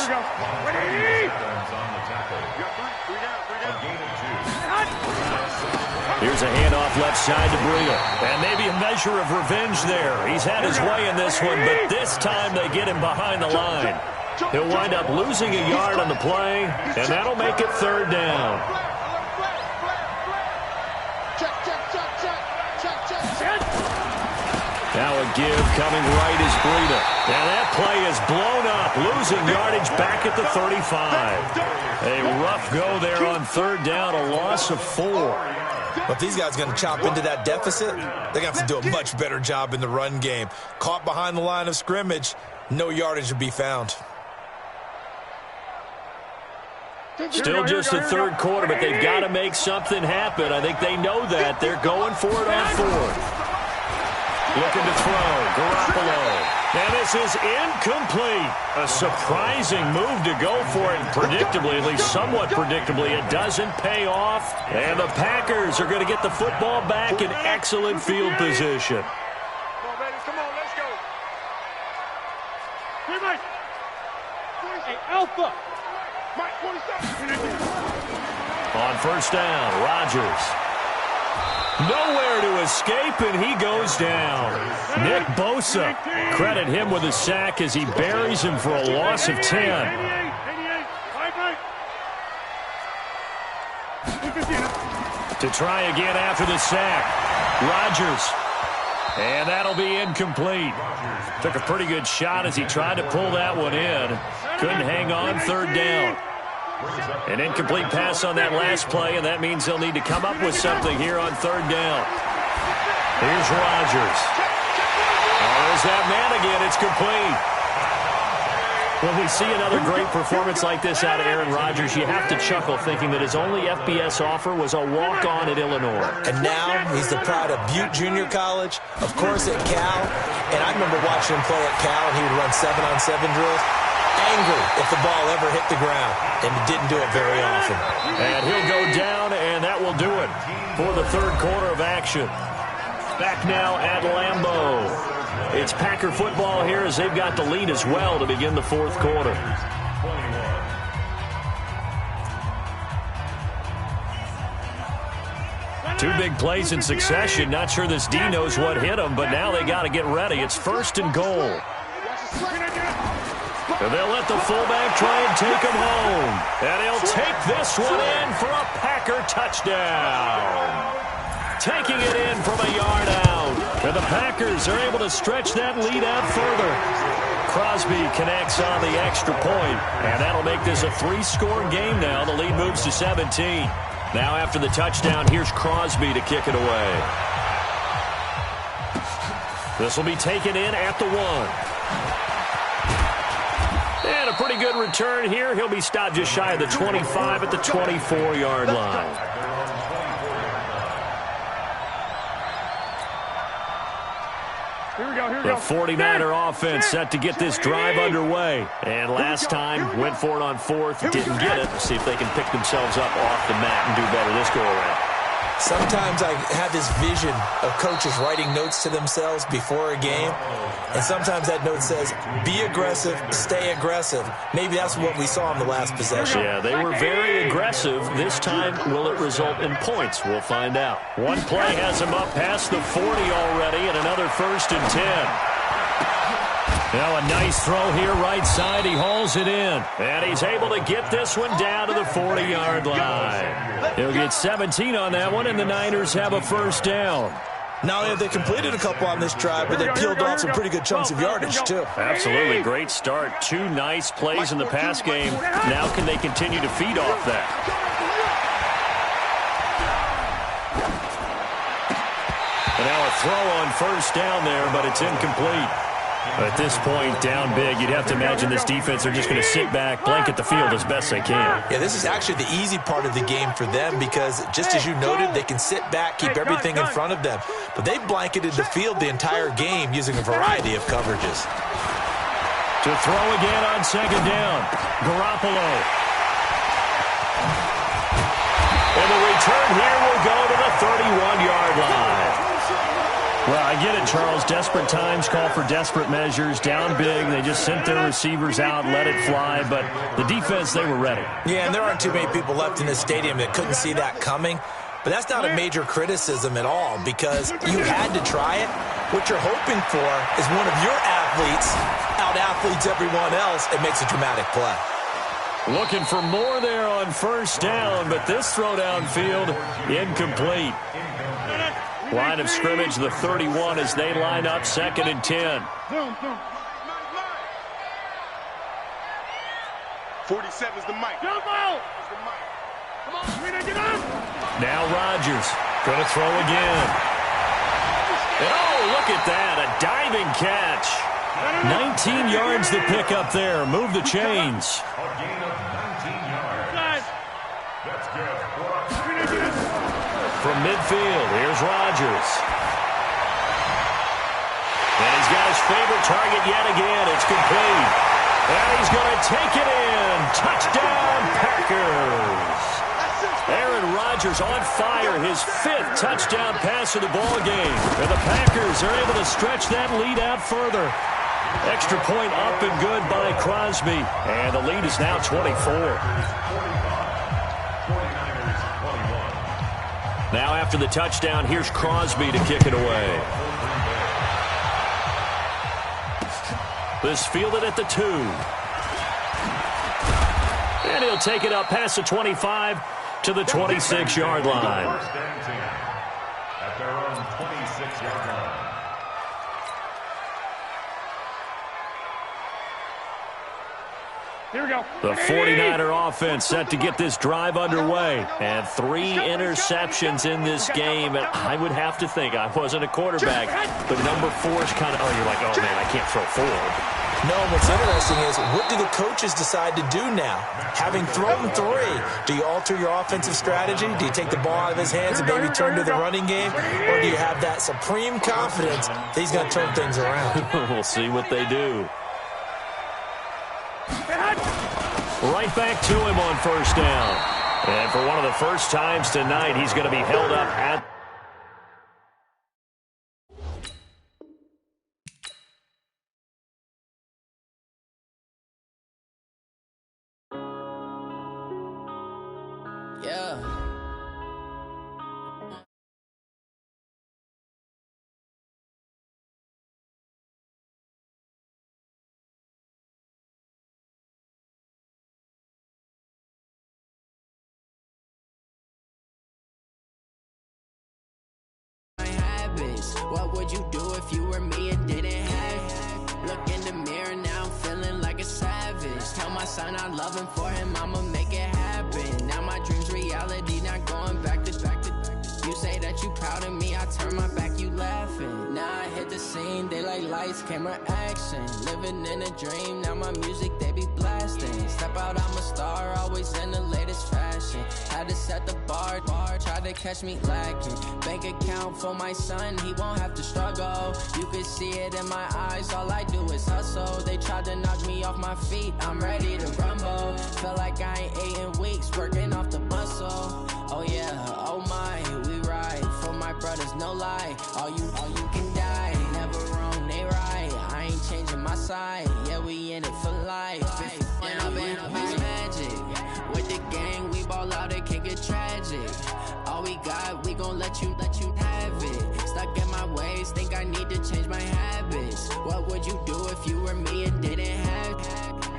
Here's a handoff left side to Breida. And maybe a measure of revenge there. He's had his way in this one, but this time they get him behind the line. He'll wind up losing a yard on the play, and that'll make it 3rd down. Now a give coming right is Breida. And that play is blown up, losing yardage back at the 35. A rough go there on 3rd down, a loss of 4. But if these guys are going to chop into that deficit, they're going to have to do a much better job in the run game. Caught behind the line of scrimmage, no yardage to be found. Still just the 3rd quarter, but they've got to make something happen. I think they know that. They're going for it on 4th. Looking to throw, Garoppolo. And this is incomplete. A surprising move to go for it, and predictably, at least somewhat predictably, it doesn't pay off. And the Packers are going to get the football back in excellent field position. Come on, baby, come on, let's go. Hey, Mike. Hey, Alpha. Mike, 47. On 1st down, Rodgers. Nowhere to escape, and he goes down. Nick Bosa, credit him with a sack as he buries him for a loss of 10. To try again after the sack, Rodgers. And that'll be incomplete. Took a pretty good shot as he tried to pull that one in. Couldn't hang on, 3rd down. An incomplete pass on that last play, and that means they'll need to come up with something here on 3rd down. Here's Rodgers. Oh, there's that man again. It's complete. When we see another great performance like this out of Aaron Rodgers, you have to chuckle thinking that his only FBS offer was a walk-on at Illinois. And now he's the pride of Butte Junior College, of course at Cal. And I remember watching him play at Cal, and he would run 7-on-7 drills. Angry if the ball ever hit the ground, and it didn't do it very often. And he'll go down, and that will do it for the 3rd quarter of action. Back now at Lambeau. It's Packer football here as they've got the lead as well to begin the 4th quarter. Two big plays in succession. Not sure this D knows what hit him, but now they got to get ready. It's 1st and goal. And they'll let the fullback try and take him home. And he'll take this one in for a Packer touchdown. Taking it in from a yard out. And the Packers are able to stretch that lead out further. Crosby connects on the extra point, and that'll make this a 3-score game now. The lead moves to 17. Now after the touchdown, here's Crosby to kick it away. This will be taken in at the 1. And a pretty good return here. He'll be stopped just shy of the 25 at the 24-yard line. The 49er offense set to get this drive underway. And last time, went for it on 4th, didn't get it. See if they can pick themselves up off the mat and do better this go-around. Sometimes I have this vision of coaches writing notes to themselves before a game, and sometimes that note says, be aggressive, stay aggressive. Maybe that's what we saw in the last possession. Yeah, they were very aggressive. This time, will it result in points? We'll find out. One play has him up past the 40 already, and another 1st and 10. Now a nice throw here right side. He hauls it in. And he's able to get this one down to the 40-yard line. He'll get 17 on that one, and the Niners have a 1st down. Not only have they completed a couple on this drive, but they peeled off some pretty good chunks of yardage, too. Absolutely. Great start. 2 nice plays in the pass game. Now can they continue to feed off that? And now a throw on first down there, but it's incomplete. At this point, down big, you'd have to imagine this defense are just going to sit back, blanket the field as best they can. Yeah, this is actually the easy part of the game for them because, just as you noted, they can sit back, keep everything in front of them. But they've blanketed the field the entire game using a variety of coverages. To throw again on second down, Garoppolo. And the return here will go to the 31-yard line. Well, I get it, Charles. Desperate times call for desperate measures. Down big, they just sent their receivers out, let it fly. But the defense, they were ready. Yeah, and there aren't too many people left in this stadium that couldn't see that coming. But that's not a major criticism at all because you had to try it. What you're hoping for is one of your athletes out-athletes everyone else and makes a dramatic play. Looking for more there on first down, but this throw downfield incomplete. Line of scrimmage, the 31 as they line up, 2nd and 10. 47's the mic. Jump out! Come on, get up! Now Rodgers going to throw again. And oh, look at that, a diving catch. 19 yards to pick up there. Move the chains. A gain of 19 yards. That's good. From midfield, here's Rodgers. And he's got his favorite target yet again. It's complete. And he's going to take it in. Touchdown, Packers. Aaron Rodgers on fire. His 5th touchdown pass of the ball game. And the Packers are able to stretch that lead out further. Extra point up and good by Crosby. And the lead is now 24. Now after the touchdown, here's Crosby to kick it away. This fielded at the 2. And he'll take it up past the 25 to the 26-yard line. At their own 26-yard line. Here we go. The 49er offense set to get this drive underway. And 3 interceptions in this game. And I would have to think, I wasn't a quarterback, but number 4 is kind of, oh, you're like, oh, man, I can't throw 4. No, what's interesting is, what do the coaches decide to do now? Having thrown 3, do you alter your offensive strategy? Do you take the ball out of his hands and maybe turn to the running game? Or do you have that supreme confidence that he's going to turn things around? We'll see what they do. Right back to him on first down. And for one of the first times tonight, he's going to be held up at... Yeah. What would you do if you were me and didn't have? Look in the mirror, now I'm feeling like a savage. Tell my son I love him, for him I'ma make it happen. Now my dream's reality, not going back to back to back. You say that you proud of me, I turn my back, you laughing. Now I hit the scene, they like lights, camera, action. Living in a dream, now my music they be blasting. Step out, I'm a star, always in the latest fashion. Had to set the bar, try to catch me lacking. Bank account for my son, he won't have to struggle. You can see it in my eyes, all I do is hustle. They tried to knock me off my feet, I'm ready to rumble. Feel like I ain't ate in weeks, working off the muscle. Oh yeah, oh my, we ride for my brothers, no lie. All you can die, never wrong, they right. I ain't changing my side, yeah, we in it for life. And I've been magic. With the gang, we ball out, it can get tragic. All we got, we gon' let you have it. Stuck in my ways, think I need to change my habits. What would you do if you were me and didn't have?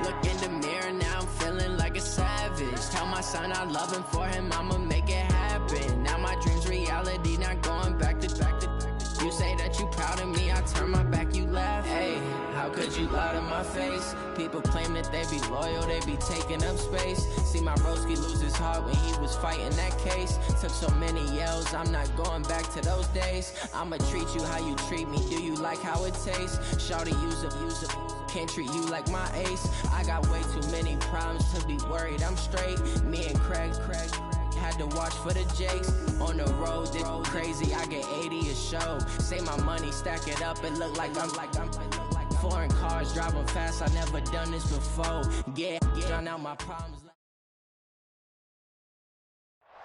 Look in the mirror, now I'm feeling like a savage. Tell my son I love him, for him I'ma make it happen. Now my dream's reality, not going back to back to back. You say that you proud of me, I turn my back, you laugh. Hey, how could you lie to my face? People claim that they be loyal, they be taking up space. See my broski lose his heart when he was fighting that case. Took so many yells, I'm not going back to those days. I'ma treat you how you treat me, do you like how it tastes? Shawty, use up, can't treat you like my ace. I got way too many problems to be worried, I'm straight. Me and Craig had to watch for the Jakes. On the road, this crazy, I get 80 a show. Say my money, stack it up, it look like I'm foreign cars, driving fast, I never done this before. Yeah, drown out my problems.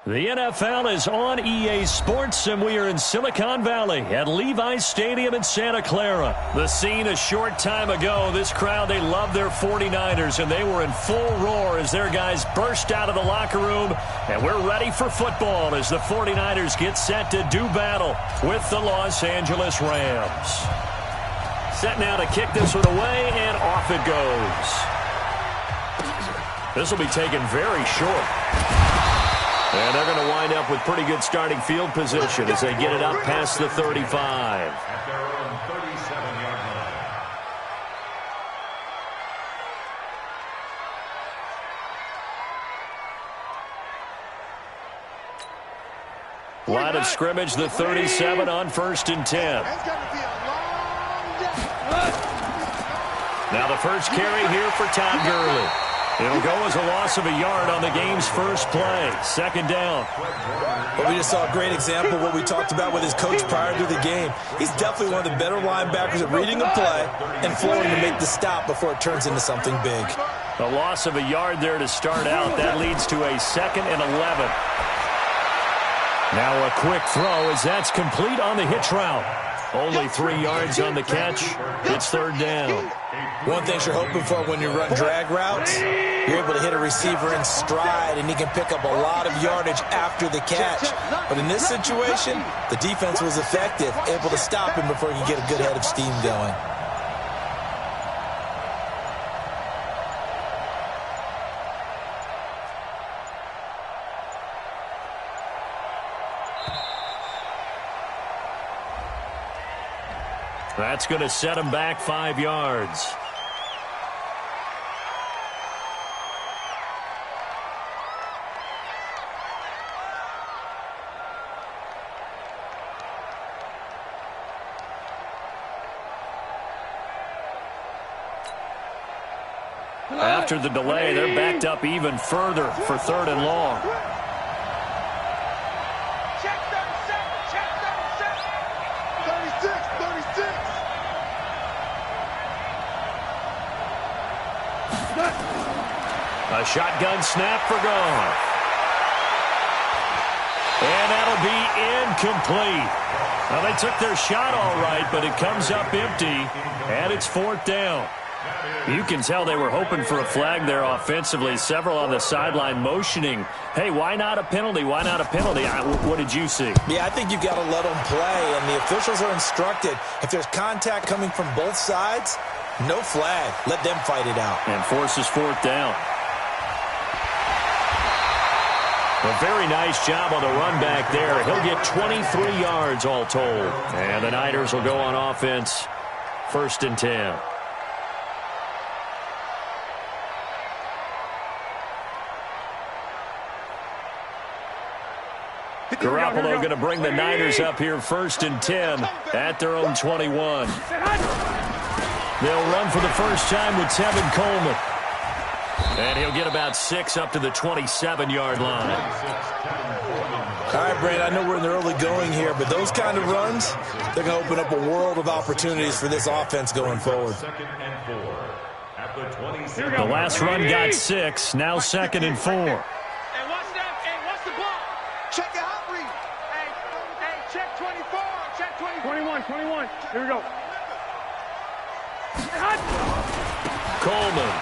The NFL is on EA Sports, and we are in Silicon Valley at Levi's Stadium in Santa Clara. The scene a short time ago, this crowd, they love their 49ers, and they were in full roar as their guys burst out of the locker room, and we're ready for football as the 49ers get set to do battle with the Los Angeles Rams. Set now to kick this one away, and off it goes. This will be taken very short. And they're going to wind up with pretty good starting field position as they get it up past the 35. At their own 37-yard line. Line of scrimmage, the 37 on 1st and 10. Now the first carry here for Todd Gurley. It'll go as a loss of a yard on the game's first play. 2nd down. Well, we just saw a great example of what we talked about with his coach prior to the game. He's definitely one of the better linebackers at reading a play and flowing to make the stop before it turns into something big. A loss of a yard there to start out. That leads to a 2nd and 11. Now a quick throw as that's complete on the hitch route. Only 3 yards on the catch. It's 3rd down. One thing you're hoping for when you run drag routes, you're able to hit a receiver in stride, and he can pick up a lot of yardage after the catch. But in this situation, the defense was effective, able to stop him before he could get a good head of steam going. That's going to set him back 5 yards. After the delay, they're backed up even further for 3rd and long. Check 36. A shotgun snap for Goff. And that'll be incomplete. Well, they took their shot all right, but it comes up empty, and it's 4th down. You can tell they were hoping for a flag there offensively. Several on the sideline motioning, hey, why not a penalty? Why not a penalty? What did you see? Yeah, I think you've got to let them play, and the officials are instructed. If there's contact coming from both sides, no flag. Let them fight it out. And forces 4th down. A very nice job on the run back there. He'll get 23 yards all told. And the Niners will go on offense. 1st and 10. Garoppolo going to bring the Niners up here 1st and 10 at their own 21. They'll run for the first time with Tevin Coleman. And he'll get about 6 up to the 27-yard line. All right, Brand, I know we're in the early going here, but those kind of runs, they're going to open up a world of opportunities for this offense going forward. The last run got 6, now 2nd and 4. Hey, watch that. Hey, watch the ball. Check your hot read. Hey, check 24. Check 21. 21. Here we go. Coleman.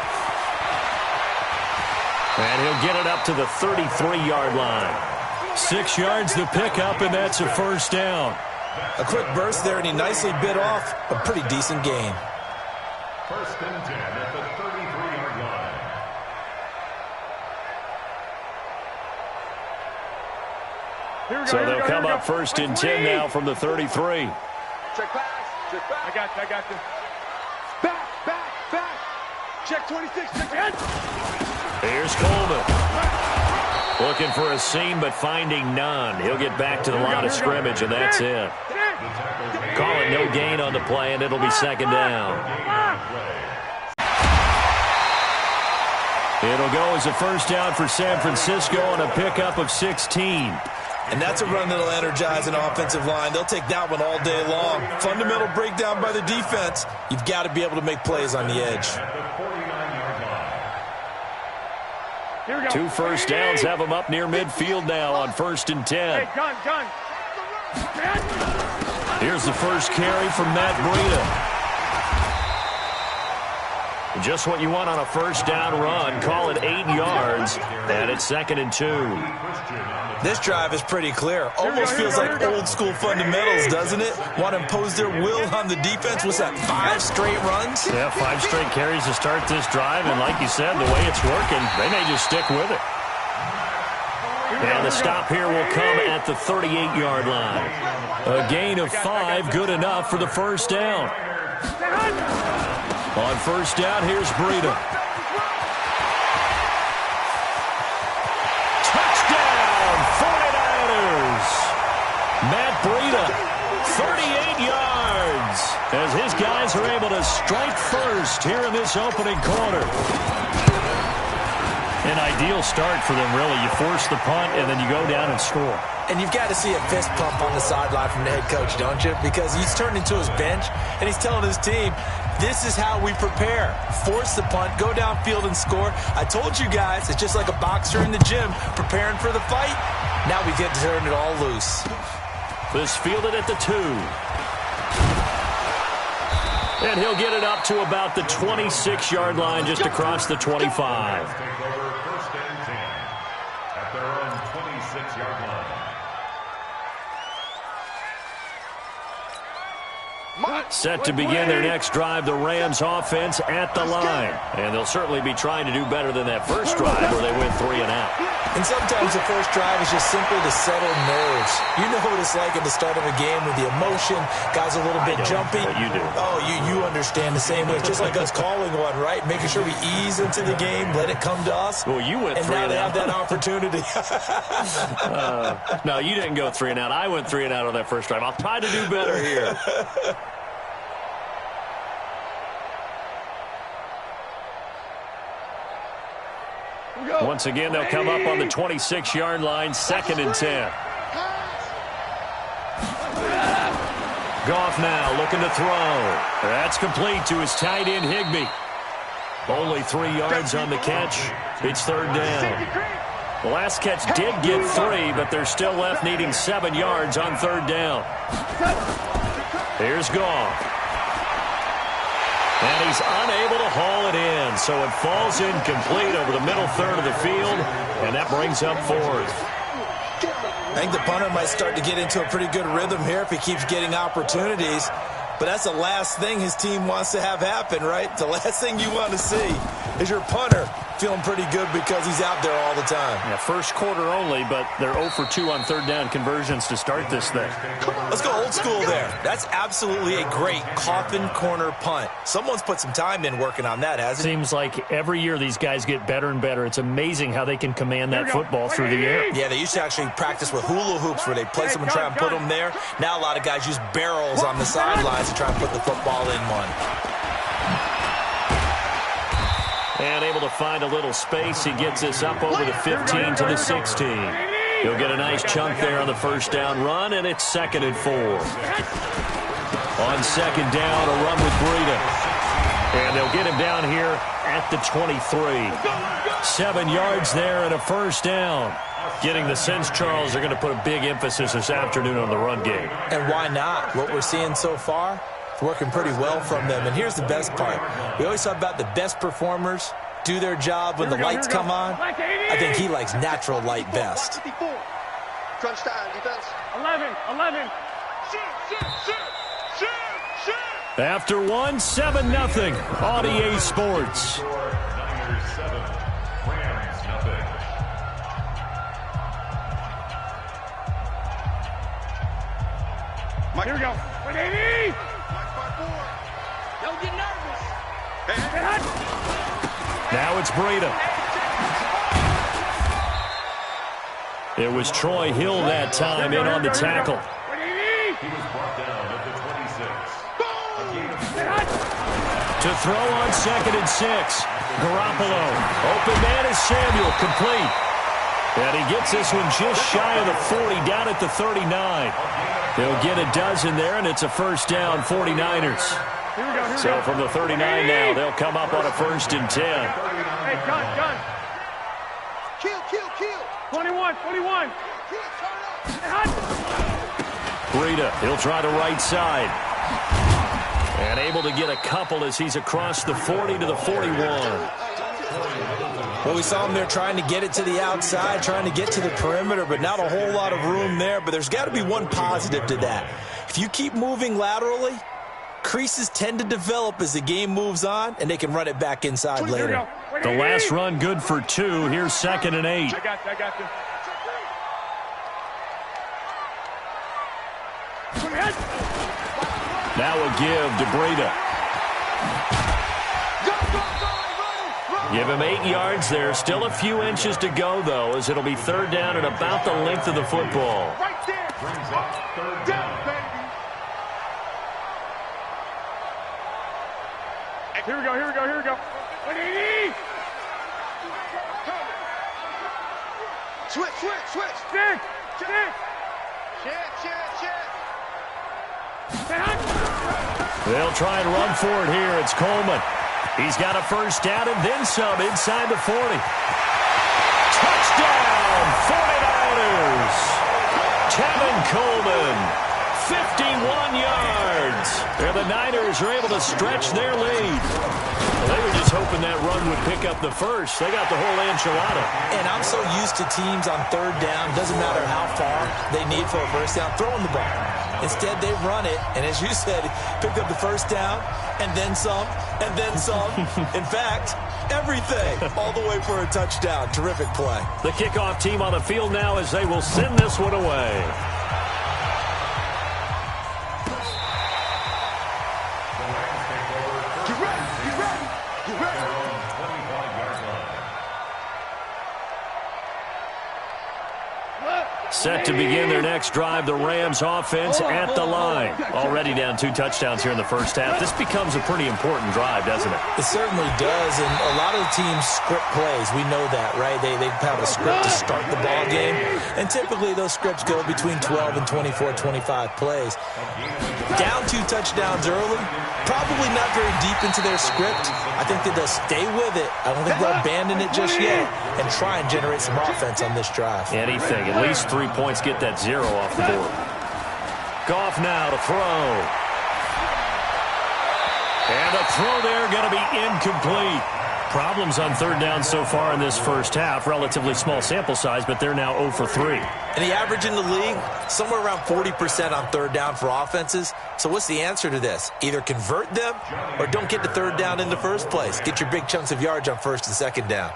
And he'll get it up to the 33-yard line. 6 yards the pickup, and that's a 1st down. A quick burst there, and he nicely bit off a pretty decent gain. 1st and 10 at the 33-yard line. So they'll come up 1st and 10 now from the 33. Check pass. Check back. I got you. Back. Check 26. Check it. Here's Coleman. Looking for a seam, but finding none. He'll get back to the line of scrimmage, and that's it. Call it no gain on the play, and it'll be second down. It'll go as a first down for San Francisco on a pickup of 16. And that's a run that'll energize an offensive line. They'll take that one all day long. Fundamental breakdown by the defense. You've got to be able to make plays on the edge. 2 first downs have them up near midfield now on 1st and 10. Hey, John. Here's the first carry from Matt Breida. Just what you want on a first down run. Call it 8 yards, and it's 2nd and 2. This drive is pretty clear. Almost feels like old school fundamentals, doesn't it? Want to impose their will on the defense. What's that, 5 straight runs? Yeah, 5 straight carries to start this drive, and like you said, the way it's working, they may just stick with it. And the stop here will come at the 38-yard line. A gain of 5, good enough for the first down. On first down, here's Breida. Touchdown, 49ers! Matt Breida, 38 yards, as his guys are able to strike first here in this opening quarter. An ideal start for them, really. You force the punt, and then you go down and score. And you've got to see a fist pump on the sideline from the head coach, don't you? Because he's turned into his bench, and he's telling his team, this is how we prepare. Force the punt, go downfield and score. I told you guys, it's just like a boxer in the gym preparing for the fight. Now we get to turn it all loose. This fielded at the 2. And he'll get it up to about the 26-yard line, just across the 25. Take over 1st and 10 at their own 26-yard line. Set to begin their next drive, the Rams offense at the line. And they'll certainly be trying to do better than that first drive where they went 3 and out. And sometimes the first drive is just simply to settle nerves. You know what it's like at the start of a game with the emotion, guys a little bit jumpy. You do. Oh, you understand the same way. It's just like us calling one, right? Making sure we ease into the game, let it come to us. Well, you went 3 and and now out. they have that opportunity. No, you didn't go 3 and out. I went 3 and out on that first drive. I'll try to do better here. Once again, they'll come up on the 26-yard line, 2nd and 10. Goff now looking to throw. That's complete to his tight end, Higbee. Only 3 yards on the catch. It's 3rd down. The last catch did get 3, but they're still left needing 7 yards on 3rd down. Here's Goff. And he's unable to haul it in, so it falls incomplete over the middle third of the field, and that brings up 4th. I think the punter might start to get into a pretty good rhythm here if he keeps getting opportunities. But that's the last thing his team wants to have happen, right? The last thing you want to see is your punter feeling pretty good because he's out there all the time. Yeah, first quarter only, but they're 0 for 2 on 3rd down conversions to start this thing. Let's go old school there. That's absolutely a great coffin corner punt. Someone's put some time in working on that, hasn't he? Seems like every year these guys get better and better. It's amazing how they can command that football through the air. Yeah, they used to actually practice with hula hoops where they place them and try and put them there. Now a lot of guys use barrels on the sidelines to try and put the football in one. And able to find a little space. He gets this up over the 15 to the 16. He'll get a nice chunk there on the first down run, and it's 2nd and 4. On 2nd down, a run with Breida. And they'll get him down here at the 23. 7 yards there and a first down. Getting the sense, Charles, they're going to put a big emphasis this afternoon on the run game. And why not? What we're seeing so far, it's working pretty well from them. And here's the best part. We always talk about the best performers do their job when the lights come on. I think he likes natural light best. Crunch time, defense. 11. After 1, 7-0 on EA Sports. Niners 7, Rams nothing. Here we go. 180. Mike 5-4. Don't get nervous. Now it's Breida. It was Troy Hill that time in on the tackle. He was brought down at the 26. To throw on 2nd and 6. Garoppolo. Open man is Samuel. Complete. And he gets this one just shy of the 40, down at the 39. They'll get a dozen there, and it's a first down, 49ers. So from the 39 now, they'll come up on a 1st and 10. Hey, gun. Kill. 21. Breida, he'll try the right side. And able to get a couple as he's across the 40 to the 41. Well, we saw him there trying to get it to the outside, trying to get to the perimeter, but not a whole lot of room there. But there's got to be one positive to that. If you keep moving laterally, creases tend to develop as the game moves on, and they can run it back inside later. The last run good for 2. Here's 2nd and 8. I got you. Now a give to Breida. Give him 8 yards there. Still a few inches to go, though, as it'll be 3rd down and about the length of the football. Right there. Brings up 3rd down. Here we go. Switch. Stick. They'll try and run for it here. It's Coleman. He's got a first down and then some inside the 40. Touchdown, 49ers. Kevin Coleman, 51 yards. And the Niners are able to stretch their lead. Well, they were just hoping that run would pick up the first. They got the whole enchilada. And I'm so used to teams on 3rd down, doesn't matter how far they need for a first down, throwing the ball. Instead, they run it, and as you said, picked up the first down, and then some, and then some. In fact, everything, all the way for a touchdown. Terrific play. The kickoff team on the field now as they will send this one away. Set to begin their next drive, the Rams offense at the line. Already down 2 touchdowns here in the first half. This becomes a pretty important drive, doesn't it? It certainly does, and a lot of the teams script plays. We know that, right? They have a script to start the ball game, and typically those scripts go between 12 and 24, 25 plays. Down 2 touchdowns early, probably not very deep into their script. I think that they'll stay with it. I don't think they'll abandon it just yet and try and generate some offense on this drive. Anything, at least 3 points, get that 0 off the board. Goff now to throw. And the throw there going to be incomplete. Problems on 3rd down so far in this first half. Relatively small sample size, but they're now 0 for 3. And the average in the league, somewhere around 40% on 3rd down for offenses. So what's the answer to this? Either convert them or don't get to 3rd down in the first place. Get your big chunks of yards on 1st and 2nd down.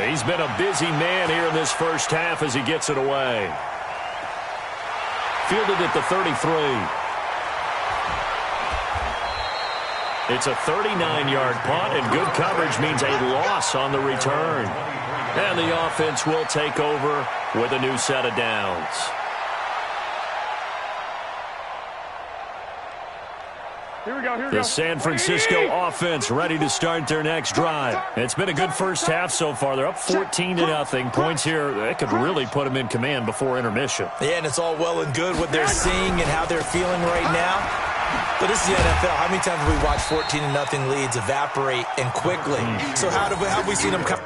He's been a busy man here in this first half as he gets it away. Fielded at the 33. It's a 39-yard punt, and good coverage means a loss on the return. And the offense will take over with a new set of downs. Here we go. The San Francisco offense ready to start their next drive. It's been a good first half so far. They're up 14-0. Points here, they could really put them in command before intermission. Yeah, and it's all well and good what they're seeing and how they're feeling right now. But this is the NFL. How many times have we watched 14-0 leads evaporate and quickly? So how have we seen them come?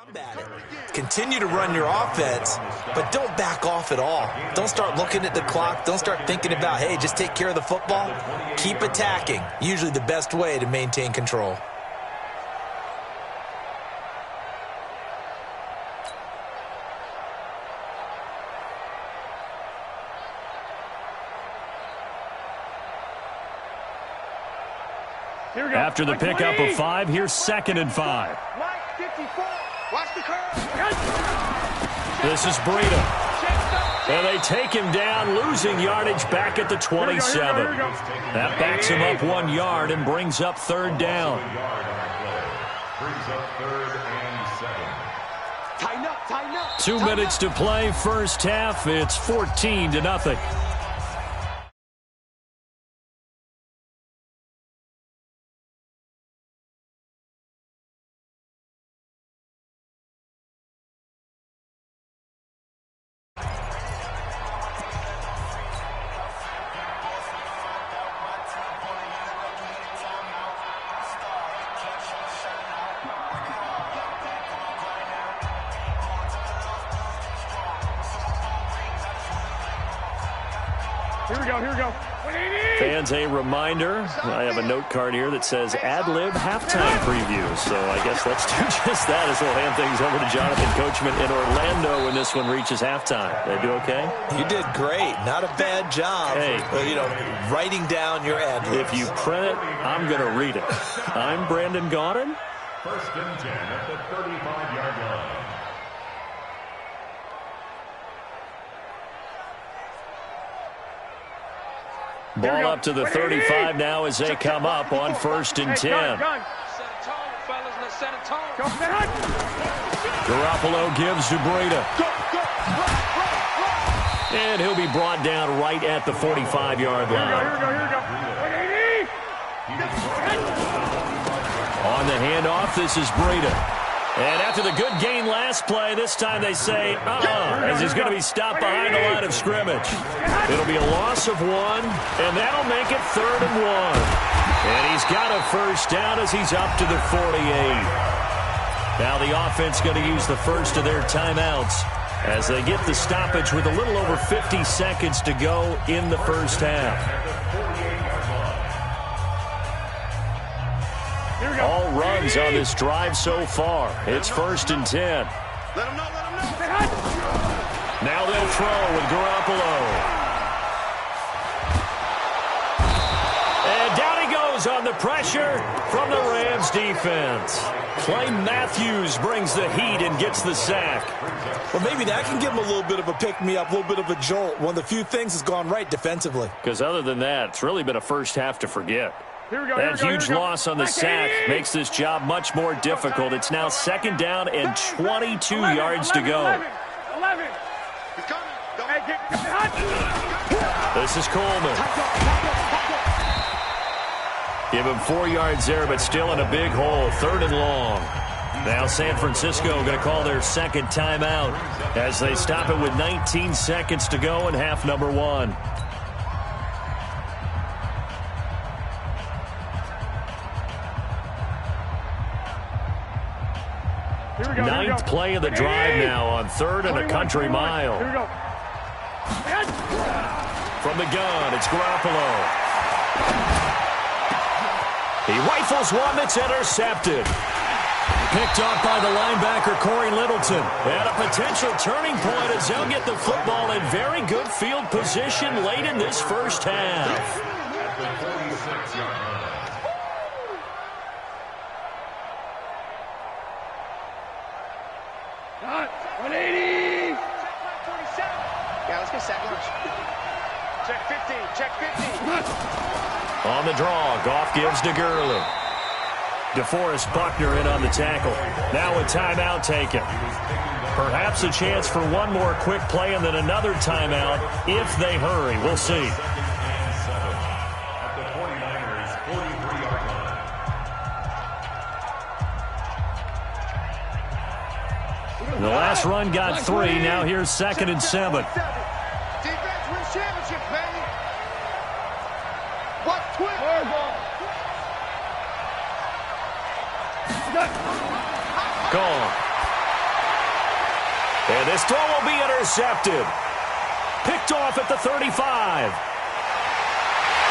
Combat it. Continue to run your offense, but don't back off at all. Don't start looking at the clock. Don't start thinking about, hey, just take care of the football. Keep attacking. Usually the best way to maintain control. After the pickup of 5, here's 2nd and 5. Watch the curve. This is Breida. And they take him down, losing yardage back at the 27. That backs him up 1 yard and brings up 3rd down. Brings up 3rd and 7. Tighten up, tighten up. 2 minutes to play, first half. It's 14-0. Here we go. Fans, a reminder, I have a note card here that says ad-lib halftime preview. So I guess let's do just that as we'll hand things over to Jonathan Coachman in Orlando when this one reaches halftime. They do okay? You did great. Not a bad job. Hey. Writing down your ad-libs. If you print it, I'm going to read it. I'm Brandon Gaudin. 1st and 10 at the 35-yard line. Ball up to the 35 now as they come up on 1st and 10. Set a tone, fellas. Let's set a tone. Garoppolo gives to Breida. And he'll be brought down right at the 45-yard line. Here we go. On the handoff, this is Breida. And after the good gain last play, this time they say, as he's going to be stopped behind the line of scrimmage. It'll be a loss of 1, and that'll make it 3rd and 1. And he's got a first down as he's up to the 48. Now the offense going to use the first of their timeouts as they get the stoppage with a little over 50 seconds to go in the first half. All runs on this drive so far. It's 1st and 10. Let him know. Now they'll throw with Garoppolo. And down he goes on the pressure from the Rams defense. Clay Matthews brings the heat and gets the sack. Well, maybe that can give him a little bit of a pick-me-up, a little bit of a jolt. One of the few things has gone right defensively. Because other than that, it's really been a first half to forget. That huge loss on the sack makes this job much more difficult. It's now 2nd down and 22 yards to go. 11. This is Coleman. Give him 4 yards there, but still in a big hole. 3rd and long. Now San Francisco going to call their 2nd timeout as they stop it with 19 seconds to go in half number 1. Ninth play of the drive now on 3rd and a country mile. Here we go. From the gun, it's Garoppolo. He rifles one that's intercepted. Picked off by the linebacker, Corey Littleton. And a potential turning point as they'll get the football in very good field position late in this first half. At the 46-yard line. Got 180. Yeah, let's get sack lunch. Check 50. On the draw, Goff gives to Gurley. DeForest Buckner in on the tackle. Now a timeout taken. Perhaps a chance for one more quick play and then another timeout if they hurry. We'll see. At the 49ers, 43-yard line. The last run got 3. Now here's 2nd and 7. Defense wins championships, baby. What quick? Gone. And this throw will be intercepted. Picked off at the 35.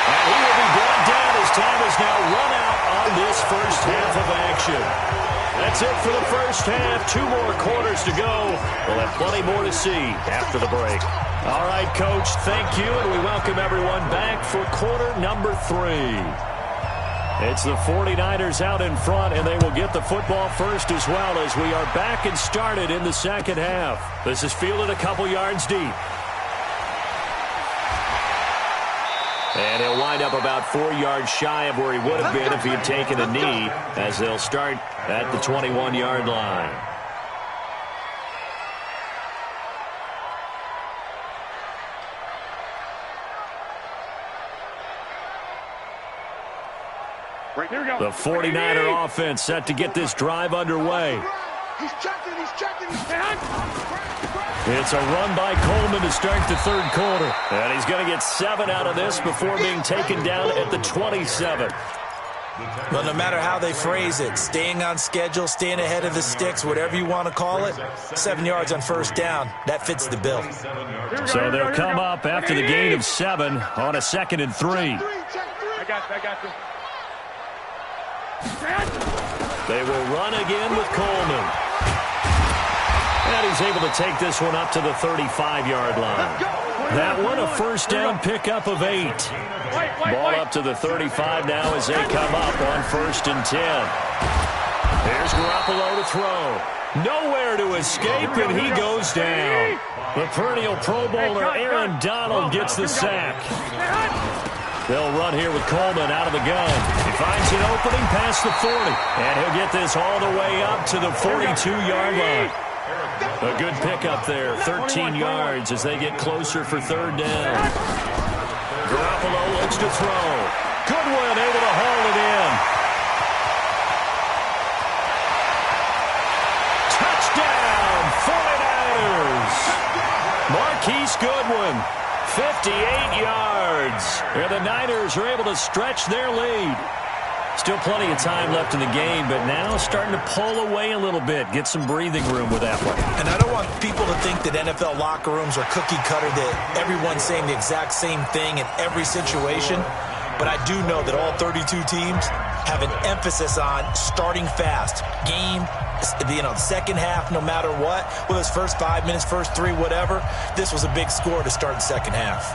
And he will be brought down as time is now run out on this first half of action. That's it for the first half. 2 more quarters to go. We'll have plenty more to see after the break. All right, Coach, thank you, and we welcome everyone back for quarter number 3. It's the 49ers out in front, and they will get the football first as well as we are back and started in the second half. This is fielded a couple yards deep. And he'll wind up about 4 yards shy of where he would have been if he had taken a knee, as they'll start at the 21-yard line. The 49er offense set to get this drive underway. He's checking. It's a run by Coleman to start the third quarter. And he's going to get 7 out of this before being taken down at the 27. Well, no matter how they phrase it, staying on schedule, staying ahead of the sticks, whatever you want to call it, 7 yards on first down, that fits the bill. So they'll come up after the gain of 7 on a 2nd and 3. I got you. They will run again with Coleman. And he's able to take this one up to the 35-yard line. That one a first down pickup of 8. Ball up to the 35 now as they come up on 1st and 10. Here's Garoppolo to throw. Nowhere to escape, and he goes down. The perennial Pro Bowler Aaron Donald gets the sack. They'll run here with Coleman out of the gun. He finds an opening past the 40, and he'll get this all the way up to the 42-yard line. A good pickup there, 13 yards as they get closer for 3rd down. Garoppolo looks to throw. Goodwin able to haul it in. Touchdown, 49ers. Marquise Goodwin, 58 yards. And the Niners are able to stretch their lead. Still plenty of time left in the game, but now starting to pull away a little bit, get some breathing room with that one. And I don't want people to think that NFL locker rooms are cookie cutter, that everyone's saying the exact same thing in every situation. But I do know that all 32 teams have an emphasis on starting fast. Game, second half, no matter what. Whether it's first 5 minutes, first 3, whatever. This was a big score to start the second half.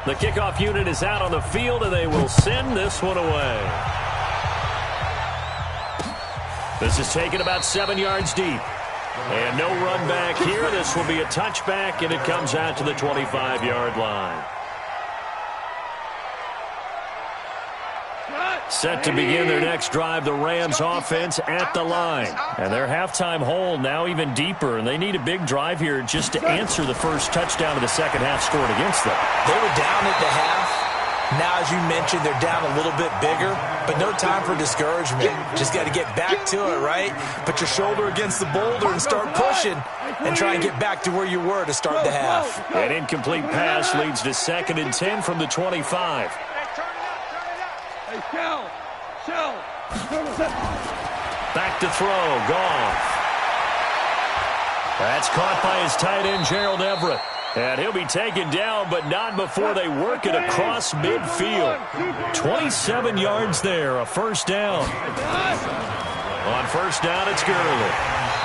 The kickoff unit is out on the field, and they will send this one away. This is taken about 7 yards deep. And no run back here. This will be a touchback, and it comes out to the 25-yard line. Set to begin their next drive, the Rams offense at the line. And their halftime hole now even deeper, and they need a big drive here just to answer the first touchdown of the second half scored against them. They were down at the half. Now, as you mentioned, they're down a little bit bigger, but no time for discouragement. Just got to get back to it, right? Put your shoulder against the boulder and start pushing and try and get back to where you were to start the half. An incomplete pass leads to 2nd and 10 from the 25. Back to throw, Goff. That's caught by his tight end, Gerald Everett. And he'll be taken down, but not before they work it across midfield. 27 yards there, a first down. On first down, it's Gurley.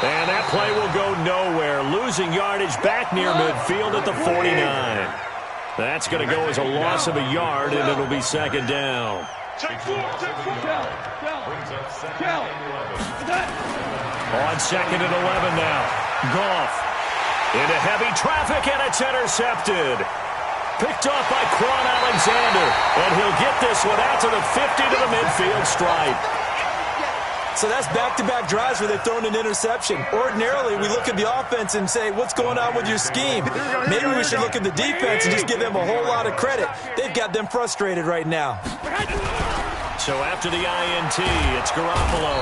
And that play will go nowhere, losing yardage back near midfield at the 49. That's going to go as a loss of a yard, and it'll be 2nd down. On 2nd and 11 now. Goff into heavy traffic, and it's intercepted. Picked off by Quan Alexander, and he'll get this one out to the 50 to the midfield stripe. So that's back-to-back drives where they've thrown an interception. Ordinarily, we look at the offense and say, what's going on with your scheme? Maybe we should look at the defense and just give them a whole lot of credit. They've got them frustrated right now. So after the INT, it's Garoppolo.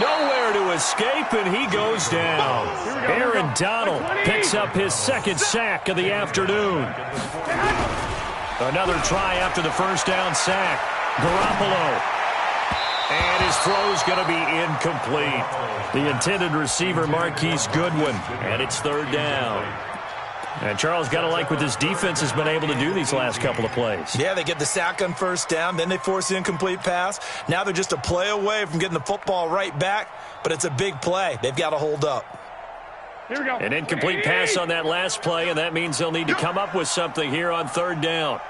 Nowhere to escape, and he goes down. Aaron Donald picks up his second sack of the afternoon. Another try after the first down sack. Garoppolo. And his throw's going to be incomplete. The intended receiver, Marquise Goodwin. And it's third down. And Charles, got to like what this defense has been able to do these last couple of plays. Yeah, they get the sack on first down. Then they force the incomplete pass. Now they're just a play away from getting the football right back. But it's a big play. They've got to hold up. Here we go. An incomplete pass on that last play, and that means they'll need to come up with something here on third down.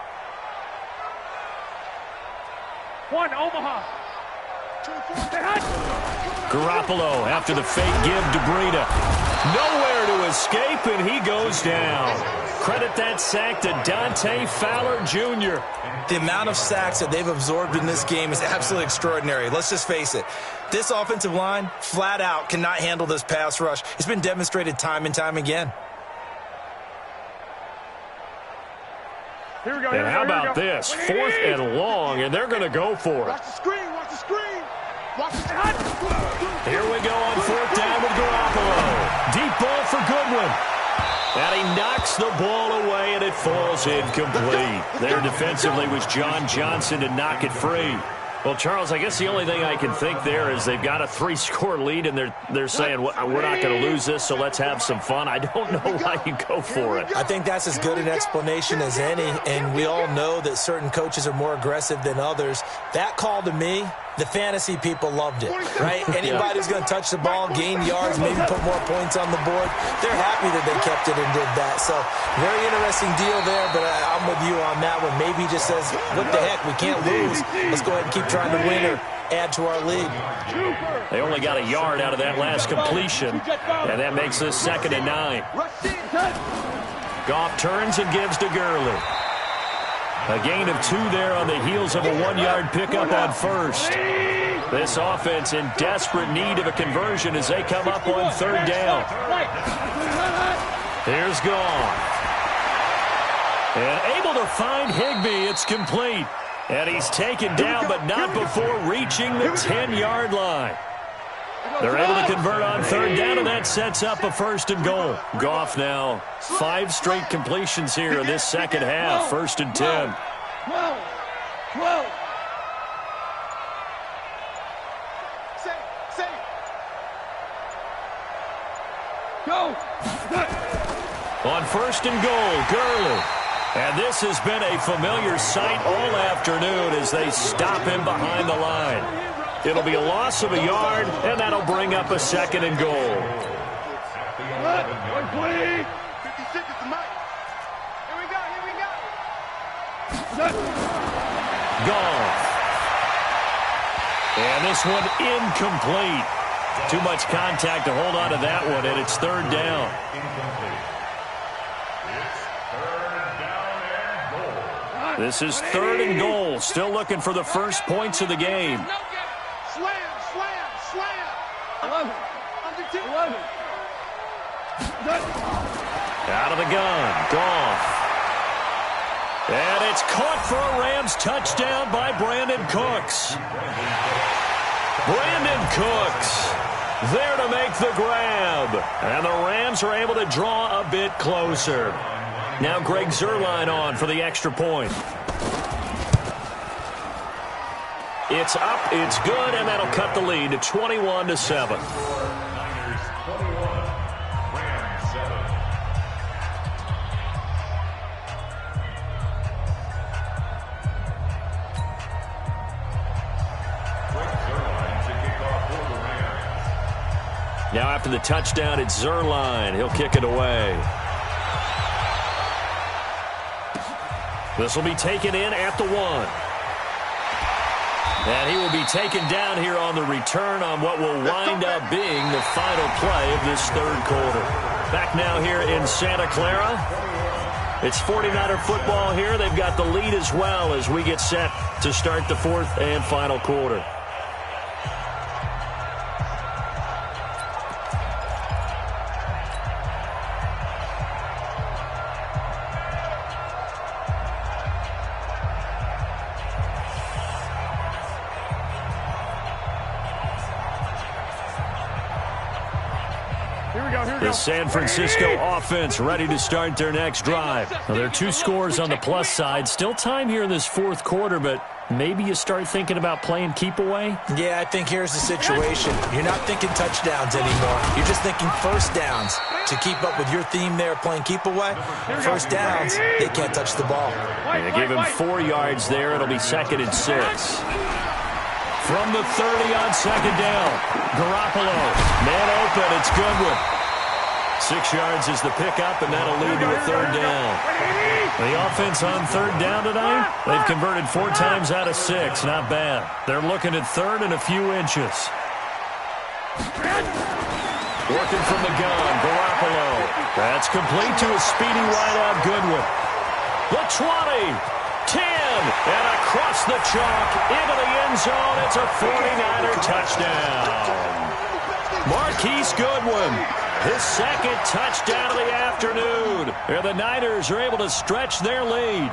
One, Omaha. Garoppolo after the fake give to Breida. Nowhere to escape, and he goes down. Credit that sack to Dante Fowler Jr. The amount of sacks that they've absorbed in this game is absolutely extraordinary. Let's just face it. This offensive line, flat out, cannot handle this pass rush. It's been demonstrated time and time again. Here we go. And how about this? 4th and long, and they're going to go for it. Watch the screen, watch the screen. Watch the Here we go on 4th down with Garoppolo. Deep ball for Goodwin. And he knocks the ball away, and it falls incomplete. There defensively was John Johnson to knock it free. Well, Charles, I guess the only thing I can think there is they've got a 3-score lead, and they're saying, well, we're not going to lose this, so let's have some fun. I don't know why you go for it. I think that's as good an explanation as any, and we all know that certain coaches are more aggressive than others. That call to me, the fantasy people loved it, right? Anybody who's going to touch the ball, gain yards, maybe put more points on the board, they're happy that they kept it and did that. So very interesting deal there, but I'm with you on that one. Maybe he just says, what the heck, we can't lose. Let's go ahead and keep trying to win or add to our lead. They only got a yard out of that last completion, and that makes this 2nd and 9. Goff turns and gives to Gurley. A gain of 2 there on the heels of a 1-yard pickup on first. This offense in desperate need of a conversion as they come up on 3rd down. Here's Goff. And able to find Higbee. It's complete. And he's taken down, but not before reaching the 10-yard line. They're able to convert on 3rd down, and that sets up a 1st and goal. Goff now 5 straight completions here in this second half. 1st and 10. 12. Go. On 1st and goal, Gurley. And this has been a familiar sight all afternoon as they stop him behind the line. It'll be a loss of a yard, and that'll bring up a 2nd and goal. 56 is the mic. Here we go. Goff. And this one incomplete. Too much contact to hold on to that one, and it's 3rd down. This is 3rd and goal. Still looking for the first points of the game. Slam. 11. Out of the gun. Goff. And it's caught for a Rams touchdown by Brandon Cooks. Brandon Cooks there to make the grab. And the Rams are able to draw a bit closer. Now Greg Zuerlein on for the extra point. It's up, it's good, and that'll cut the lead to 21-7. Now after the touchdown, it's Zuerlein. He'll kick it away. This will be taken in at the 1. And he will be taken down here on the return on what will wind up being the final play of this 3rd quarter. Back now here in Santa Clara. It's 49er football here. They've got the lead as well as we get set to start the 4th and final quarter. The San Francisco offense ready to start their next drive. Well, there are 2 scores on the plus side. Still time here in this 4th quarter, but maybe you start thinking about playing keep away? Yeah, I think here's the situation. You're not thinking touchdowns anymore. You're just thinking first downs. To keep up with your theme there, playing keep away, first downs, they can't touch the ball. They gave him 4 yards there. It'll be 2nd and 6. From the 30 on 2nd down. Garoppolo, man open, it's Goodwin. 6 yards is the pickup, and that'll lead to a 3rd down. The offense on 3rd down tonight, they've converted 4 times out of 6. Not bad. They're looking at 3rd and a few inches. Working from the gun, Garoppolo. That's complete to a speedy wideout Goodwin. The 20, 10, and across the chalk into the end zone. It's a 49er touchdown. Marquise Goodwin, his 2nd touchdown of the afternoon. And the Niners are able to stretch their lead.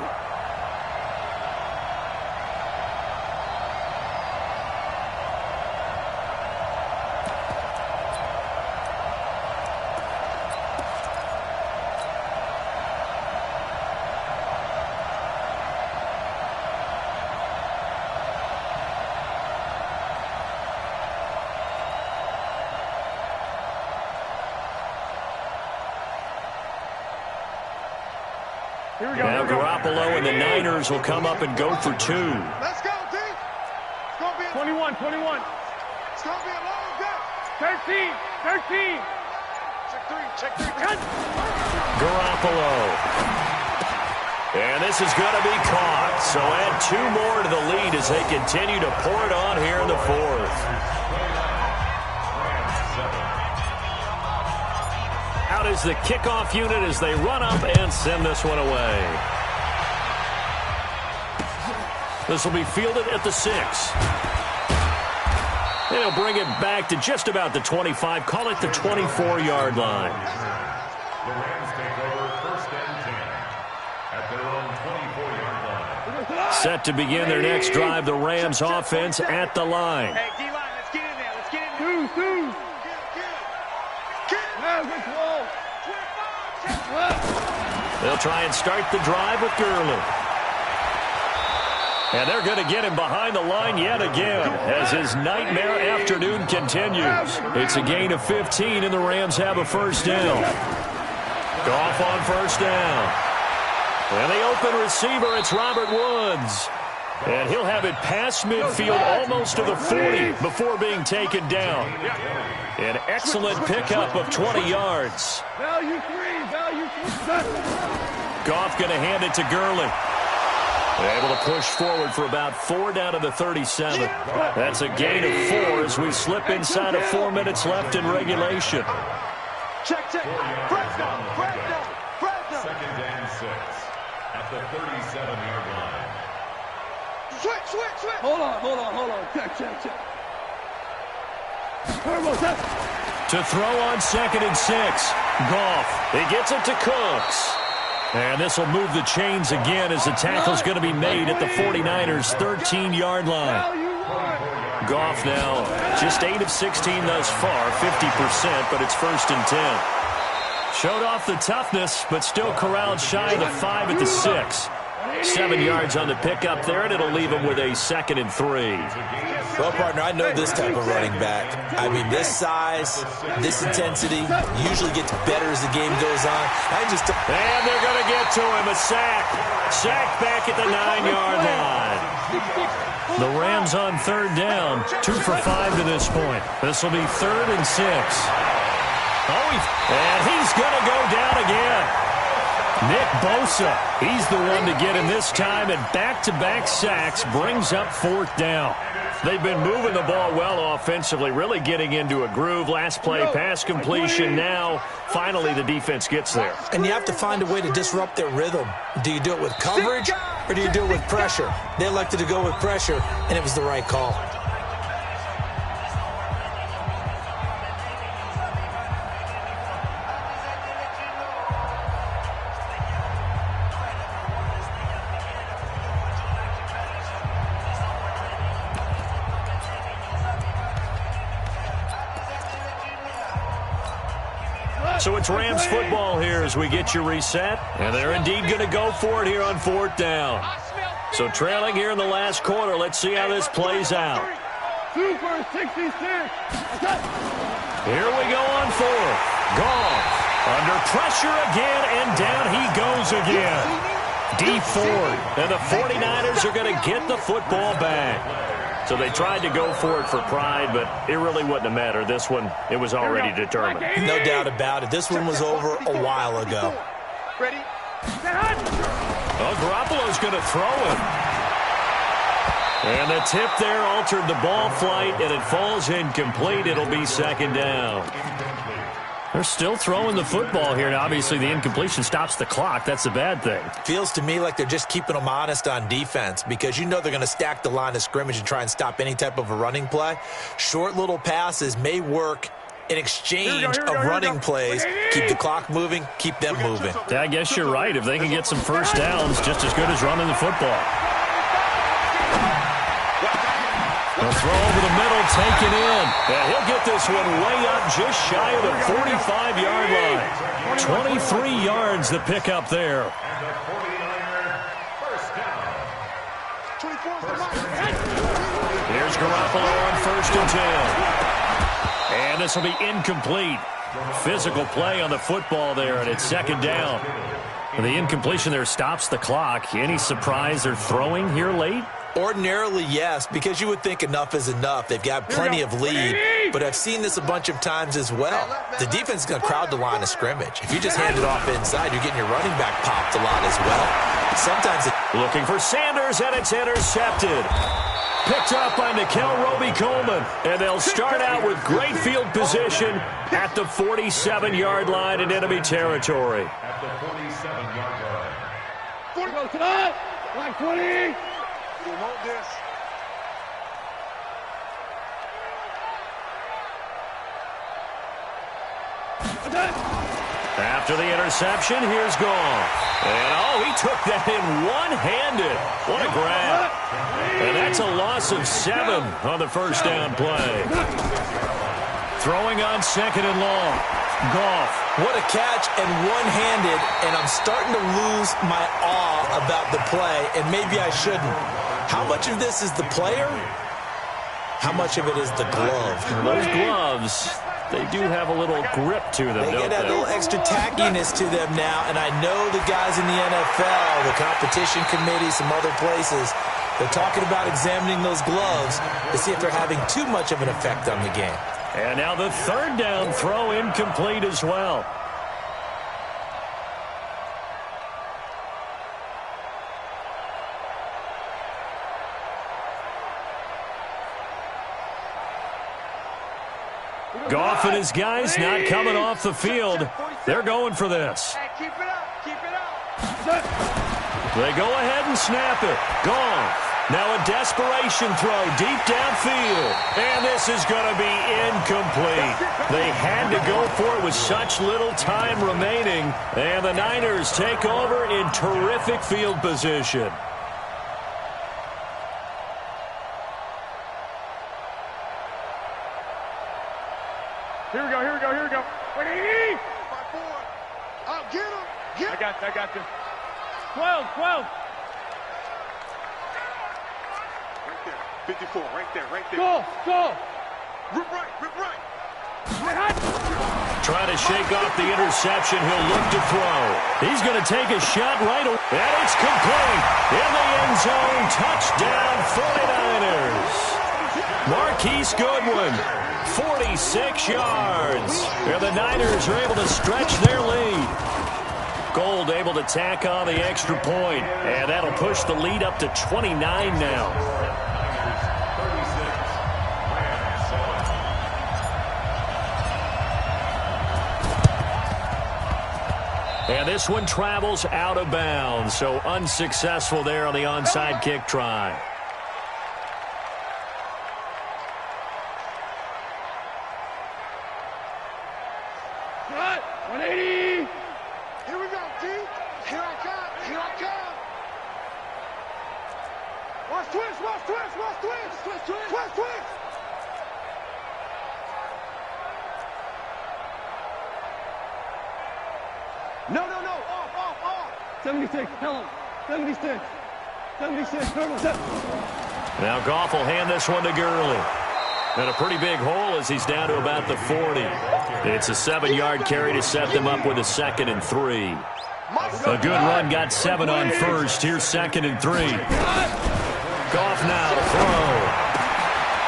Now Garoppolo and the Niners will come up and go for 2. Let's go, D. It's going to be 21. It's going to be a long day. 13. Check three. Garoppolo. And this is going to be caught. So add 2 more to the lead as they continue to pour it on here in the 4th. Out is the kickoff unit as they run up and send this one away. This will be fielded at the 6. They'll bring it back to just about the 25. Call it the 24-yard line. The Rams take over 1st and 10 at their own 24-yard line. Set to begin their next drive, the Rams offense at the line. Hey, D-line, let's get in there. Let's get in there. 2. They'll try and start the drive with Gurley. And they're going to get him behind the line yet again as his nightmare afternoon continues. It's a gain of 15, and the Rams have a 1st down. Goff on 1st down. And the open receiver, it's Robert Woods. And he'll have it past midfield almost to the 40 before being taken down. An excellent pickup of 20 yards. Value 3. Goff going to hand it to Gurley. Able to push forward for about 4 down to the 37. That's a gain of 4 as we slip inside of 4 minutes left in regulation. Check. Press down. 2nd and 6 at the 37-yard line. Switch. Hold on. Check. To throw on 2nd and 6. Goff. He gets it to Cooks. And this will move the chains again as the tackle's going to be made at the 49ers' 13-yard line. Goff now just 8 of 16 thus far, 50%, but it's 1st and 10. Showed off the toughness, but still corralled shy of the 5 at the 6. 7 yards on the pickup there, and it'll leave him with a 2nd and 3. Well, partner, I know this type of running back. I mean, this size, this intensity usually gets better as the game goes on. And they're going to get to him, a sack. Sack back at the 9-yard line. The Rams on 3rd down, 2 for 5 to this point. This will be 3rd and 6. And he's going to go down again. Nick Bosa, he's the one to get him this time, and back-to-back sacks brings up 4th down. They've been moving the ball well offensively, really getting into a groove. Last play, pass completion. Now, finally, the defense gets there. And you have to find a way to disrupt their rhythm. Do you do it with coverage, or do you do it with pressure? They elected to go with pressure, and it was the right call. So it's Rams football here as we get you reset. And they're indeed going to go for it here on 4th down. So trailing here in the last quarter. Let's see how this plays out. 2 for 66. Here we go on 4th. Goff under pressure again, and down he goes again. D Ford, and the 49ers are going to get the football back. So they tried to go for it for pride, but it really wouldn't have mattered. This one, it was already determined. No doubt about it. This one was over a while ago. Ready? Well, Garoppolo's going to throw him. And the tip there altered the ball flight, and it falls incomplete. It'll be 2nd down. They're still throwing the football here, and obviously the incompletion stops the clock. That's the bad thing. Feels to me like they're just keeping them honest on defense because you know they're going to stack the line of scrimmage and try and stop any type of a running play. Short little passes may work in exchange of running plays. Keep the clock moving, keep them moving. Yeah, I guess you're right. If they can get some first downs, just as good as running the football. The throw over the middle, taken in. And he'll get this one way up just shy of the 45-yard line. 23 yards the pickup there. Here's Garoppolo on 1st and 10. And this will be incomplete. Physical play on the football there, and it's 2nd down. And the incompletion there stops the clock. Any surprise they're throwing here late? Ordinarily, yes, because you would think enough is enough. They've got plenty of lead, but I've seen this a bunch of times as well. The defense is going to crowd the line of scrimmage. If you just hand it off inside, you're getting your running back popped a lot as well. Sometimes looking for Sanders, and it's intercepted. Picked up by Nickel Roby-Coleman, and they'll start out with great field position at the 47-yard line in enemy territory. At the 47-yard line. 40 tonight. Like 20. You want this. After the interception, here's Goff. And, he took that in one-handed. What a grab. And that's a loss of 7 on the first down play. Throwing on 2nd and long. Goff. What a catch and one-handed, and I'm starting to lose my awe about the play, and maybe I shouldn't. How much of this is the player? How much of it is the glove? Those gloves, they do have a little grip to them, They don't get a they? little extra tackiness to them now, and I know the guys in the NFL, the competition committee, some other places, they're talking about examining those gloves to see if they're having too much of an effect on the game. And now the 3rd down throw incomplete as well. Goff and his guys not coming off the field. They're going for this. Hey, keep it up. Keep it up. They go ahead and snap it. Goff. Now a desperation throw deep downfield. And this is going to be incomplete. They had to go for it with such little time remaining. And the Niners take over in terrific field position. Here we go. 180. I'll get him. I got this. 12. Right there. 54. Right there. Go. Rip right. Trying to shake off the interception. He'll look to throw. He's going to take a shot right away. And it's complete. In the end zone. Touchdown 49ers. Marquise Goodwin. 46 yards. And the Niners are able to stretch their lead. Gold able to tack on the extra point. And that'll push the lead up to 29 now. And this one travels out of bounds. So unsuccessful there on the onside kick try. Cut. 180. Here we go, D. Here I come. Watch twist. No. Off. 76. Tell him. 76. 76. Normal. Now Goff will hand this one to Gurley. And a pretty big hole as he's down to about the 40. It's a 7-yard carry to set them up with a 2nd and 3. A good run got 7 on first. Here's 2nd and 3. Goff now to throw.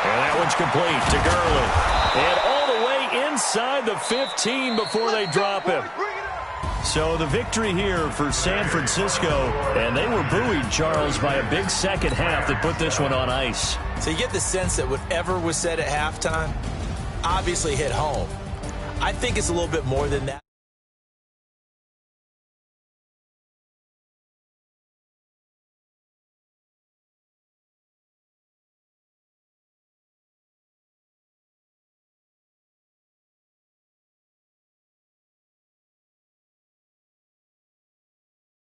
And that one's complete to Gurley. And all the way inside the 15 before they drop him. So the victory here for San Francisco, and they were buoyed, Charles, by a big second half that put this one on ice. So you get the sense that whatever was said at halftime obviously hit home. I think it's a little bit more than that.